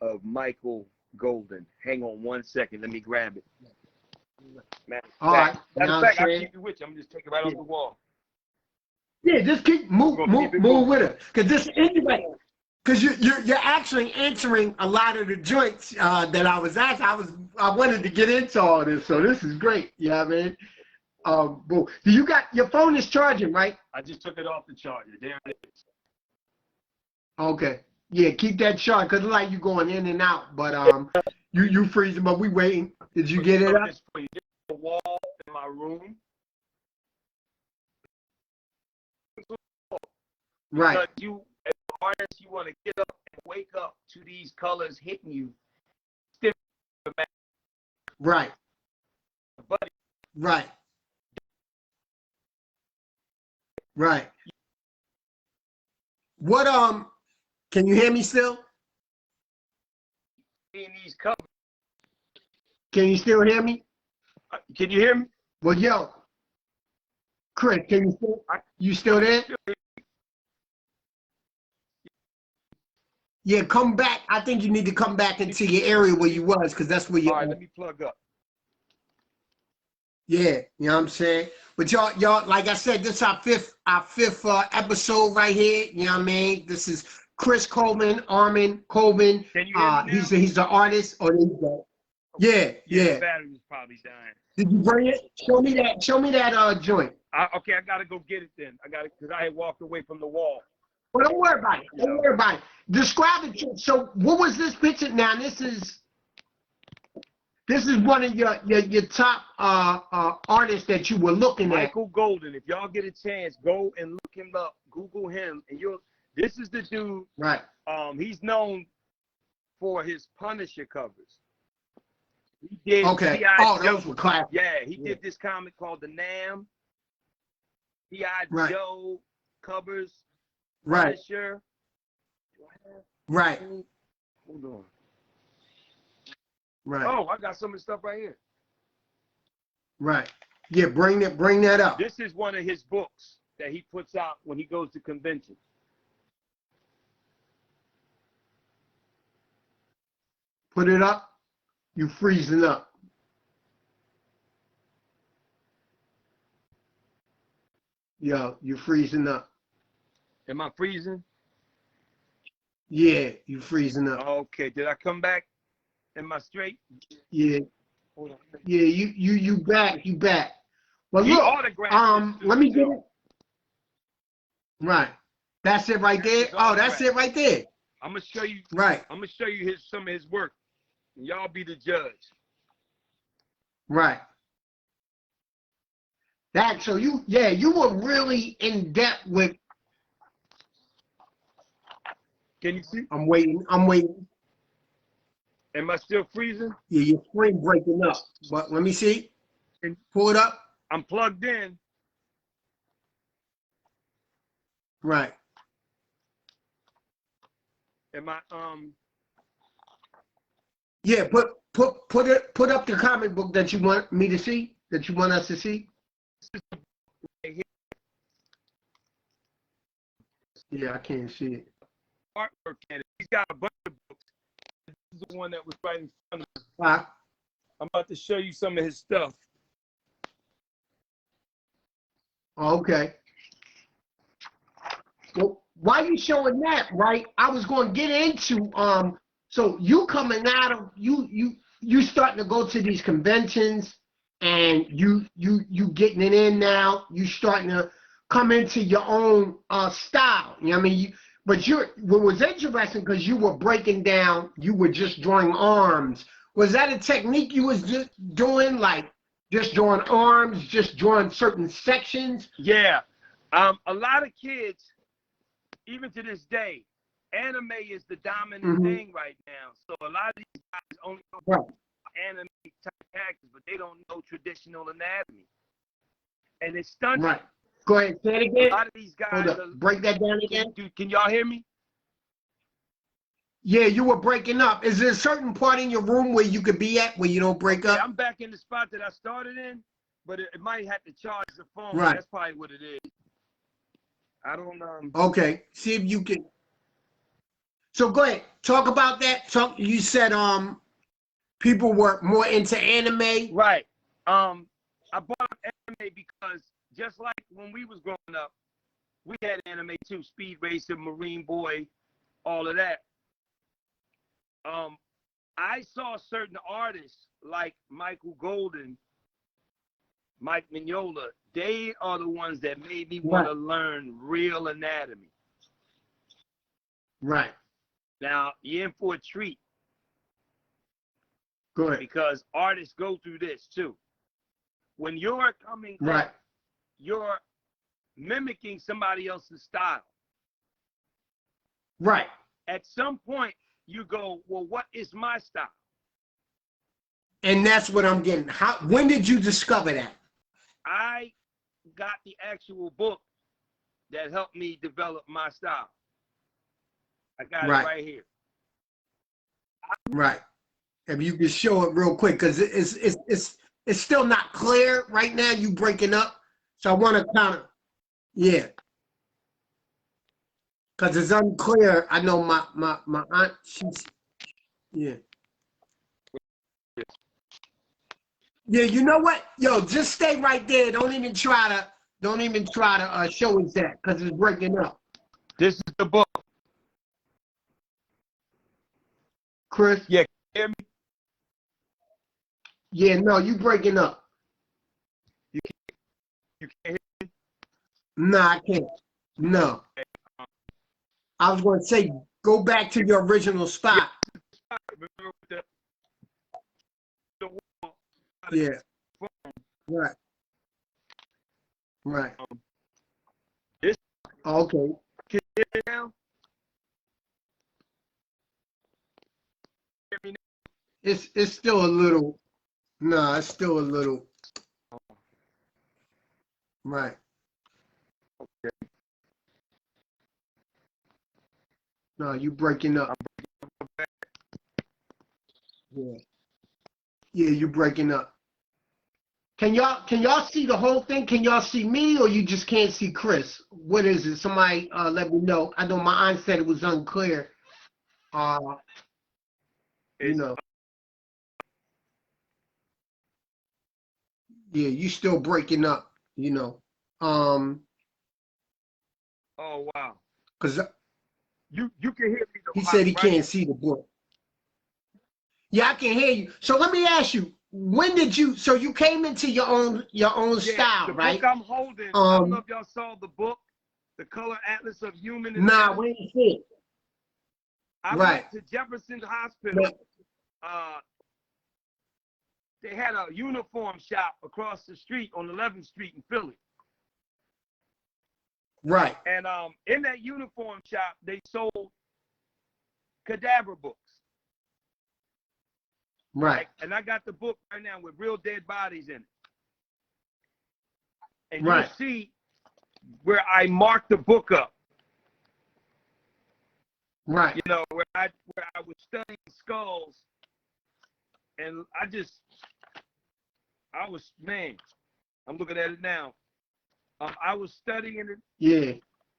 of Michael Golden. Hang on one second. Let me grab it. Matter All right. Matter of fact, I'll keep it with you. I'm just taking it right off the wall. Yeah, just keep move with it. Because this anyway. Because you're actually answering a lot of the joints that I was asked. I wanted to get into all this, so this is great. You know what I mean? You got your phone is charging, right? I just took it off the charger. There it is. Okay. Yeah, keep that charged because like you going in and out, but you freezing, but we waiting. Did you get it up? There's a wall in my room. Right. Because you, as an artist, you want to get up and wake up to these colors hitting you. Right. Buddy. Right. Right. What can you hear me still? In these colors. Can you still hear me? Can you hear me? Well, yo, Chris, you still there? Yeah, come back. I think you need to come back into your area where you was, because that's where you. All right, let me plug up. Yeah, you know what I'm saying? But y'all, like I said, this is our fifth episode right here. You know what I mean? This is Chris Calvin, Ardmend Calvin. Can you hear me now? He's the artist. Yeah. The battery's probably dying. Did you bring it? Show me that joint. Okay, I gotta go get it then. I gotta, because I had walked away from the wall. Well, don't worry about it. Don't worry about it. Describe it. So, what was this picture? Now, this is one of your top artists that you were looking at. Michael Golden. If y'all get a chance, go and look him up. Google him, and this is the dude. Right. He's known for his Punisher covers. He did. Okay. Those were classic. Yeah, he did this comic called The Nam. P.I. Joe covers. Right. Punisher. Right. Hold on. Right. Oh, I got some of the stuff right here. Right. Yeah, bring that up. This is one of his books that he puts out when he goes to conventions. Put it up. You freezing up. Yo, you freezing up. Am I freezing? Yeah, you freezing up. Okay, did I come back? Am I straight? Yeah. Hold on. Yeah, you back. Well, He look, autographed let me get it. Right. That's it right there. Oh, that's it right there. I'm gonna show you. Right. I'm gonna show you some of his work, and y'all be the judge. Right. So you were really in depth with. Can you see? I'm waiting. Am I still freezing? Yeah, your screen breaking up. But let me see. Pull it up. I'm plugged in. Right. Am I Yeah, put up the comic book that you want me to see, that you want us to see. Yeah, I can't see it. Artwork in it. He's got a bunch of books. This is the one that was right in front of me. I'm about to show you some of his stuff. Okay. while you showing that, right, I was going to get into so you coming out of you starting to go to these conventions, and you getting it in now. You starting to come into your own style. You know what I mean? But what was interesting, because you were breaking down, you were just drawing arms. Was that a technique you was just doing, like just drawing arms, just drawing certain sections? Yeah. A lot of kids, even to this day, anime is the dominant thing right now. So a lot of these guys only know anime type characters, but they don't know traditional anatomy. And it's stunning. Right. Go ahead, say it again. A lot of these guys break that down again. Can y'all hear me? Yeah, you were breaking up. Is there a certain part in your room where you could be at where you don't break up? I'm back in the spot that I started in, but it might have to charge the phone. Right. That's probably what it is. I don't know. Okay. See if you can. So go ahead. Talk about that. You said people were more into anime. Right. I brought up anime because just like when we was growing up, we had anime too. Speed Racer, Marine Boy, all of that. I saw certain artists like Michael Golden, Mike Mignola. They are the ones that made me want to learn real anatomy. Right. Now, you're in for a treat. Good. Because artists go through this too. When you're coming up, you're mimicking somebody else's style. Right. At some point, you go, well, what is my style? And that's what I'm getting. When did you discover that? I got the actual book that helped me develop my style. I got it right here. Right. If you could show it real quick, because it's still not clear right now. You breaking up, so I want to kind of, yeah, because it's unclear. I know my aunt, she's, yeah. Yeah, you know what? Yo, just stay right there. Don't even try to show us that, because it's breaking up. This is the book. Chris? Yeah, can you hear me? Yeah, no, you breaking up. You can't hear me? No, I can't. No. I was going to say, go back to your original spot. Yeah. Right. Right. Okay. Can you hear me now? Hear me now? It's still a little. No, it's still a little. Right. Okay. No, you breaking up. Yeah. Yeah, you breaking up. Can y'all see the whole thing? Can y'all see me, or you just can't see Chris? What is it? Somebody let me know. I know my aunt said it was unclear. You know. Yeah, you still breaking up, you know. Oh wow. Cause you can hear me though. He said he can't see the book. Yeah, I can hear you. So let me ask you, when did you? So you came into your own style, right? The book I'm holding. I don't know if y'all saw the book, The Color Atlas of Human Anatomy. Nah, we didn't see it. I went to Jefferson Hospital. They had a uniform shop across the street on 11th Street in Philly. Right. And in that uniform shop, they sold cadaver books. Right. And I got the book right now with real dead bodies in it. And you'll see where I marked the book up. Right. You know, where I was studying skulls, and I'm looking at it now. I was studying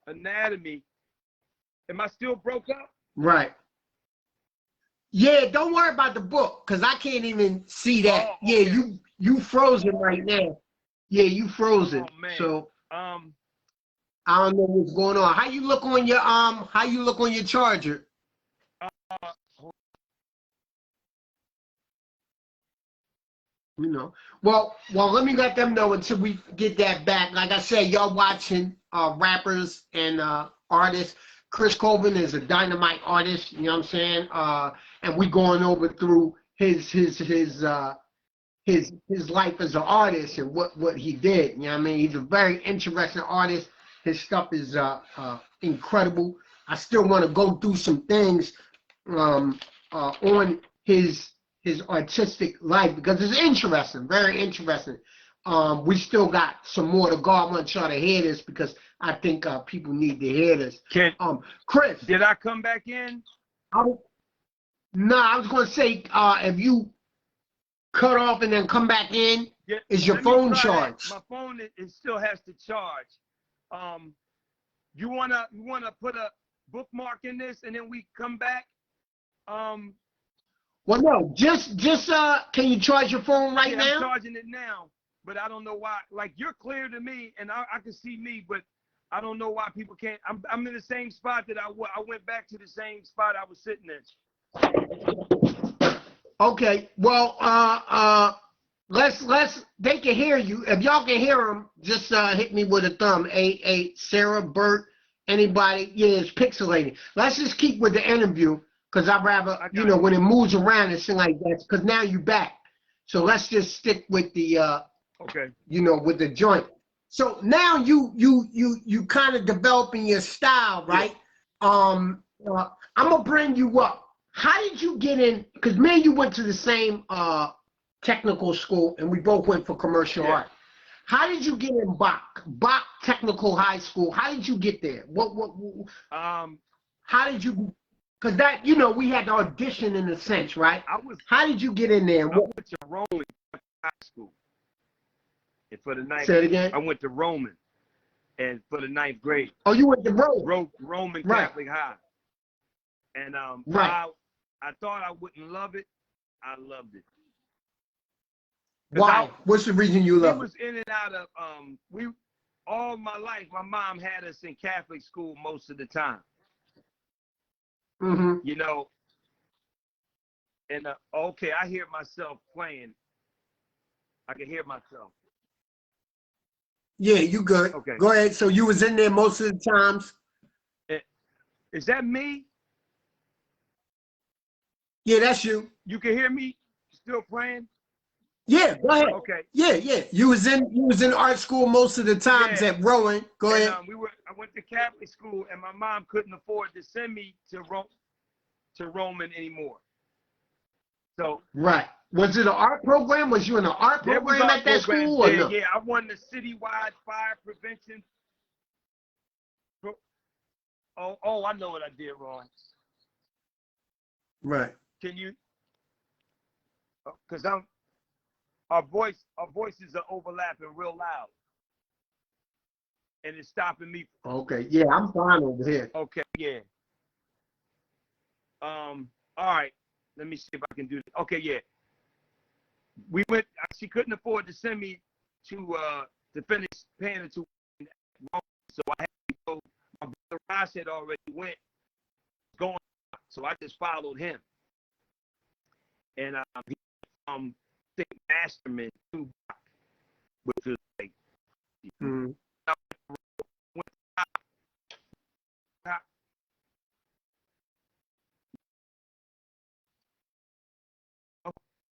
anatomy. Am I still broke up? Right. Yeah, don't worry about the book, because I can't even see that. Oh, okay. Yeah, you frozen right now. Yeah, you frozen. Oh, man. So I don't know what's going on. How you look on your charger? You know. Well, let me let them know until we get that back. Like I said, y'all watching rappers and artists. Chris Calvin is a dynamite artist, you know what I'm saying? And we going over through his life as an artist and what he did. You know what I mean? He's a very interesting artist. His stuff is incredible. I still want to go through some things on his artistic life because it's interesting, very interesting. We still got some more to go. I want y'all to hear this because I think people need to hear this. Chris, did I come back in? No, I was going to say if you cut off and then come back in, is your phone charged? My phone it still has to charge. You wanna put a bookmark in this and then we come back? Well, no, just can you charge your phone right now? I'm charging it now, but I don't know why. Like, you're clear to me and I can see me, but I don't know why people can't. I'm in the same spot that I went back to the same spot I was sitting in. Okay, well, they can hear you. If y'all can hear them, just hit me with a thumb. Sarah, Bert, anybody? Yeah, it's pixelated. Let's just keep with the interview because I'd rather, when it moves around, it's like that. Because now you're back. So let's just stick with the, with the joint. So now you kind of developing your style, right? Yeah. I'm gonna bring you up. How did you get in? Because me and you went to the same technical school, and we both went for commercial art. How did you get in Bach Technical High School? How did you get there? How did you? Because that, we had to audition in a sense, right? How did you get in there? I went to Roman High School, and for the ninth. Say it again. I went to Roman, and for the 9th grade. Oh, you went to Roman. Roman Catholic High, and I thought I wouldn't love it. I loved it. Why? What's the reason you loved it? We was in and out of all my life. My mom had us in Catholic school most of the time. Mm-hmm. And okay, I hear myself playing. I can hear myself. Yeah, you good. Okay. Go ahead. So you was in there most of the times. Is that me? Yeah, that's you. You can hear me still playing? Yeah, go ahead. Okay. Yeah. You was in art school most of the times at Rowan. Go ahead. I went to Catholic school, and my mom couldn't afford to send me to Roman anymore. So right. Was it an art program? Was you in an art program at that school? Or no? Yeah, I won the citywide fire prevention. Oh, I know what I did wrong. Right. Can you? Because our voices are overlapping real loud, and it's stopping me. Okay. Yeah, I'm fine over here. Okay. Yeah. All right. Let me see if I can do this. Okay. Yeah. We went. She couldn't afford to send me to finish paying it to, so I had to go. My brother Ross had already went going, so I just followed him. And he think Masterman to Bach, which was like. Mm-hmm.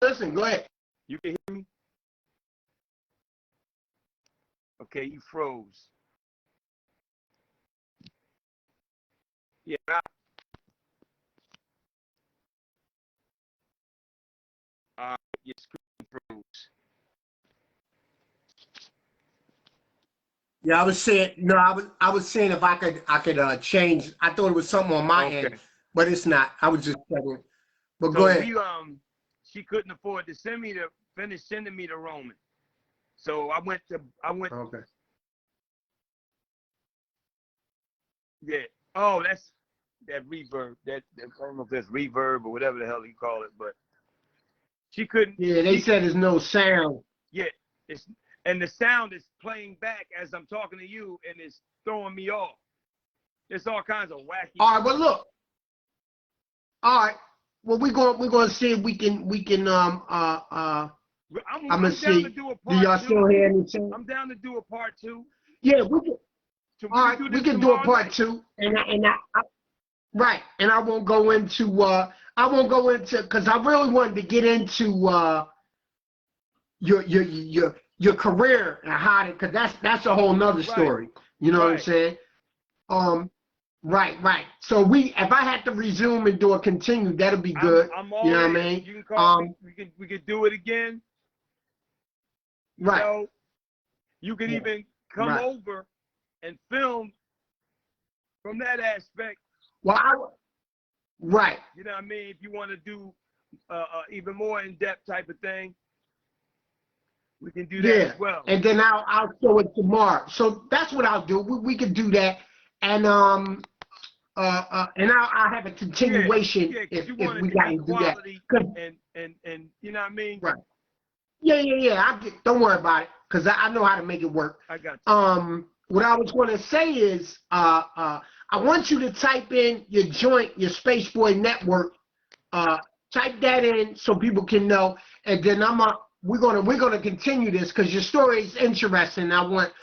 Listen, go ahead. You can hear me? Okay, you froze. Yeah. Your screen froze. Yeah, I was saying no. I was saying if I could change. I thought it was something on my end, but it's not. I was just checking. But so go ahead. She couldn't afford to finish sending me to Roman, so I went. Okay. Yeah. Oh, that's that reverb. I don't know if that's reverb or whatever the hell you call it, but she couldn't. Yeah, they said there's no sound. Yeah, and the sound is playing back as I'm talking to you, and it's throwing me off. It's all kinds of wacky. All right, well look. All right. Well, we're gonna see if we can I'm gonna see. To do a Do part y'all two. still hear anything? I'm down to do a part 2. Yeah, we can. All right, we can do a part night. 2, and right, and I won't go into because I really wanted to get into your career and how to, because that's a whole nother story. Right. You know what I'm saying? Right. So if I had to resume and do a continue, that'll be good. I'm all you know in. what I mean? You can call me. We could do it again. Right. You know, you can even come over and film from that aspect. Well, right. You know what I mean? If you want to do even more in-depth type of thing, we can do that as well. And then I'll show it tomorrow. So that's what I'll do. We can do that, and I'll have a continuation if we got to do that. And you know what I mean? Right. Yeah. Don't worry about it, because I know how to make it work. I got you. What I was going to say is, I want you to type in your joint, your Space Boy Network. Type that in so people can know, and then we're gonna continue this because your story is interesting. I want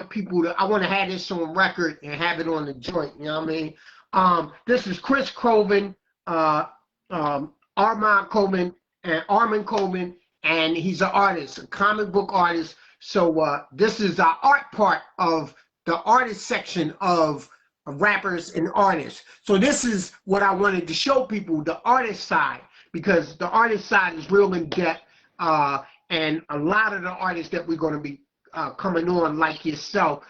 people to have this on record and have it on the joint. You know what I mean? This is Chris Calvin, Ardmend Calvin, and he's an artist, a comic book artist. So this is our art part of the artist section of rappers and artists. So this is what I wanted to show people, the artist side, because the artist side is real in depth, and a lot of the artists that we're going to be coming on, like yourself,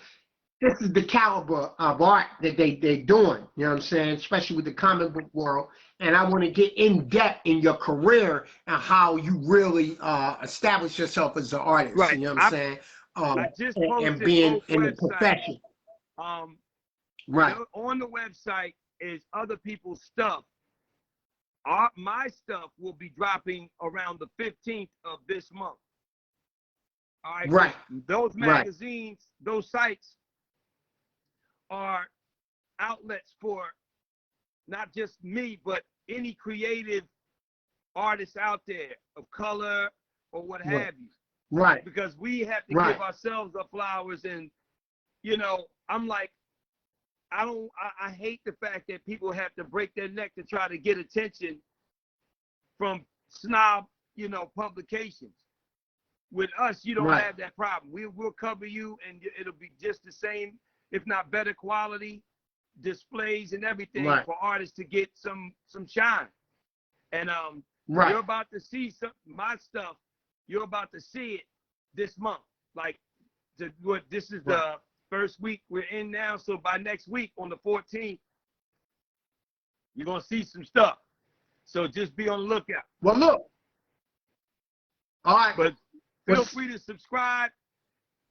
this is the caliber of art that they're doing, you know what I'm saying, especially with the comic book world. And I want to get in depth in your career and how you really establish yourself as an artist, right. You know what I'm saying? I just posted and being in the profession. Right. On the website is other people's stuff. My stuff will be dropping around the 15th of this month. All right. Right. Those magazines, those sites are outlets for not just me, but any creative artists out there of color or what have you. Right. Because we have to give ourselves the flowers, and you know, I'm like, I hate the fact that people have to break their neck to try to get attention from snob, you know, publications. With us, you don't have that problem. We'll cover you, and it'll be just the same, if not better quality displays and everything for artists to get some shine. And you're about to see my stuff. You're about to see it this month. Like, this is the first week we're in now, so by next week on the 14th, you're gonna see some stuff. So just be on the lookout. Well, look. All right. But feel free to subscribe.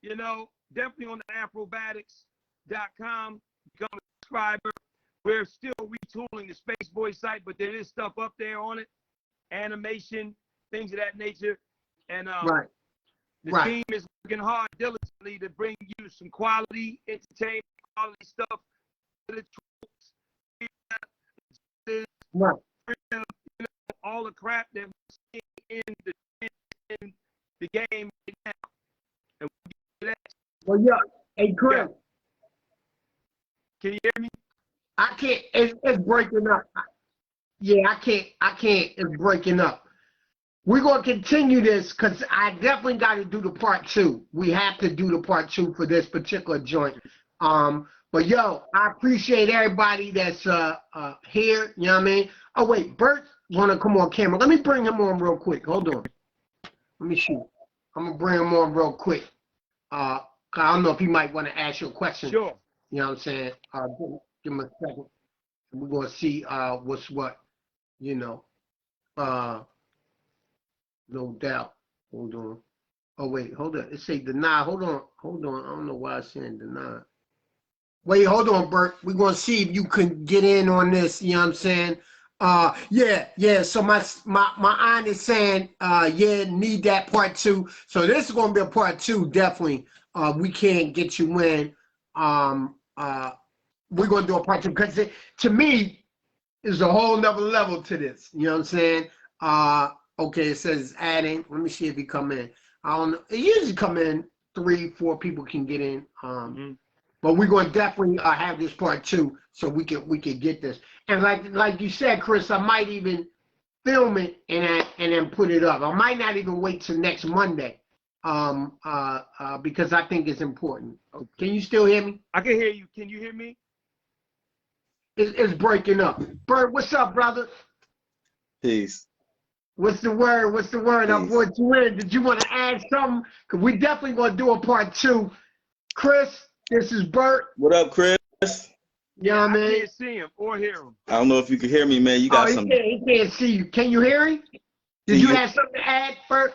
You know, definitely on the Afrobatics.com. Become a subscriber. We're still retooling the Space Boy site, but there is stuff up there on it, animation, things of that nature, and the team is working hard diligently to bring you some quality entertainment, quality stuff to the troops. All the crap that we're seeing in the game right now. And well, yeah. Hey, Chris. Can you hear me? I can't. It's breaking up. Yeah, I can't. It's breaking up. We're going to continue this because I definitely got to do the part 2. We have to do the part 2 for this particular joint. But yo, I appreciate everybody that's here. You know what I mean? Oh wait, Bert want to come on camera. Let me bring him on real quick. Hold on. Let me shoot. I'm gonna bring him on real quick. I don't know if he might want to ask you a question. Sure. You know what I'm saying? Give him a second. We're gonna see what's what. You know. No doubt. Hold on. Oh wait, hold on. It say deny. Hold on. I don't know why it's saying deny. Wait, hold on, Bert. We're gonna see if you can get in on this. You know what I'm saying? Yeah. So my aunt is saying, yeah, need that part 2. So this is gonna be a part 2, definitely. We can't get you in. We're gonna do a part 2 because to me is a whole nother level to this. You know what I'm saying? Okay, it says adding. Let me see if he come in. I don't know. It usually come in 3-4 people can get in. But we're gonna definitely have this part 2 so we can get this. And like you said, Chris, I might even film it and then put it up. I might not even wait till next Monday, because I think it's important. Okay. Can you still hear me? I can hear you. Can you hear me? It's breaking up. Bert, what's up, brother? Peace. What's the word? What's the word? Peace. I brought you in. Did you want to add something? Cause we definitely gonna do a part 2. Chris, this is Bert. What up, Chris? You know what I mean? I can't see him or hear him. I don't know if you can hear me, man. You got some. He can't see you. Can you hear him? Did you have something to add, Bert?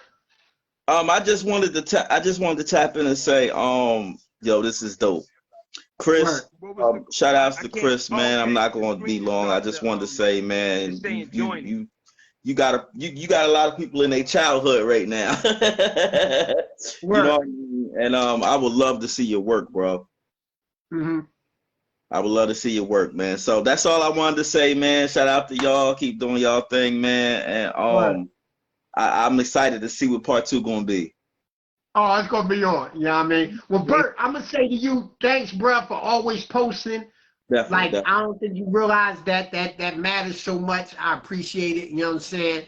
I just wanted to tap in and say, yo, this is dope. Chris, shout outs to Chris, man. I'm not going to be long. I just wanted to say, man, you got a lot of people in their childhood right now. You know what I mean? And I would love to see your work, bro. I would love to see your work, man. So that's all I wanted to say, man. Shout out to y'all. Keep doing y'all thing, man. And I'm excited to see what part 2 gonna be. Oh, it's gonna be on. You know what I mean? Well, Bert, I'm gonna say to you, thanks, bro, for always posting. Definitely. I don't think you realize that matters so much. I appreciate it. You know what I'm saying?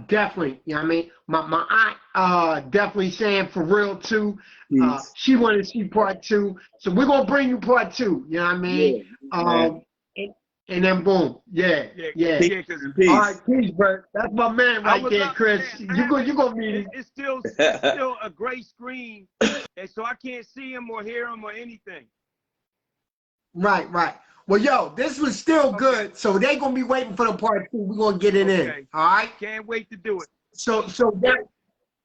Definitely. You know what I mean? My aunt definitely saying for real too. She wanted to see part 2, so we're gonna bring you part 2. You know what I mean? And then boom, yeah. Peace. All right, peace, Bert. That's my man right there, Chris. You gonna meet him. It's still a gray screen, and so I can't see him or hear him or anything. Right. Well, yo, this was still good, so they gonna be waiting for the part 2. We're gonna get it in. All right. Can't wait to do it. So that,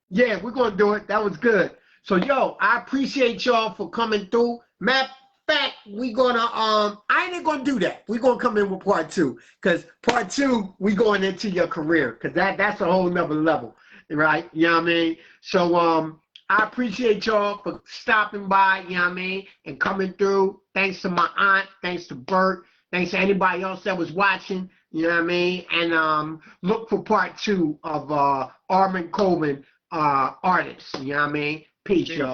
yeah, we're gonna do it. That was good. So yo, I appreciate y'all for coming through. Matter of fact, we gonna I ain't gonna do that. We're gonna come in with part 2, because part 2 we going into your career, because that's a whole nother level, right? You know what I mean? So I appreciate y'all for stopping by, you know what I mean, and coming through. Thanks to my aunt, thanks to Bert, thanks to anybody else that was watching, you know what I mean? And look for part 2 of Ardmend Calvin, artists, you know what I mean? Peace, y'all.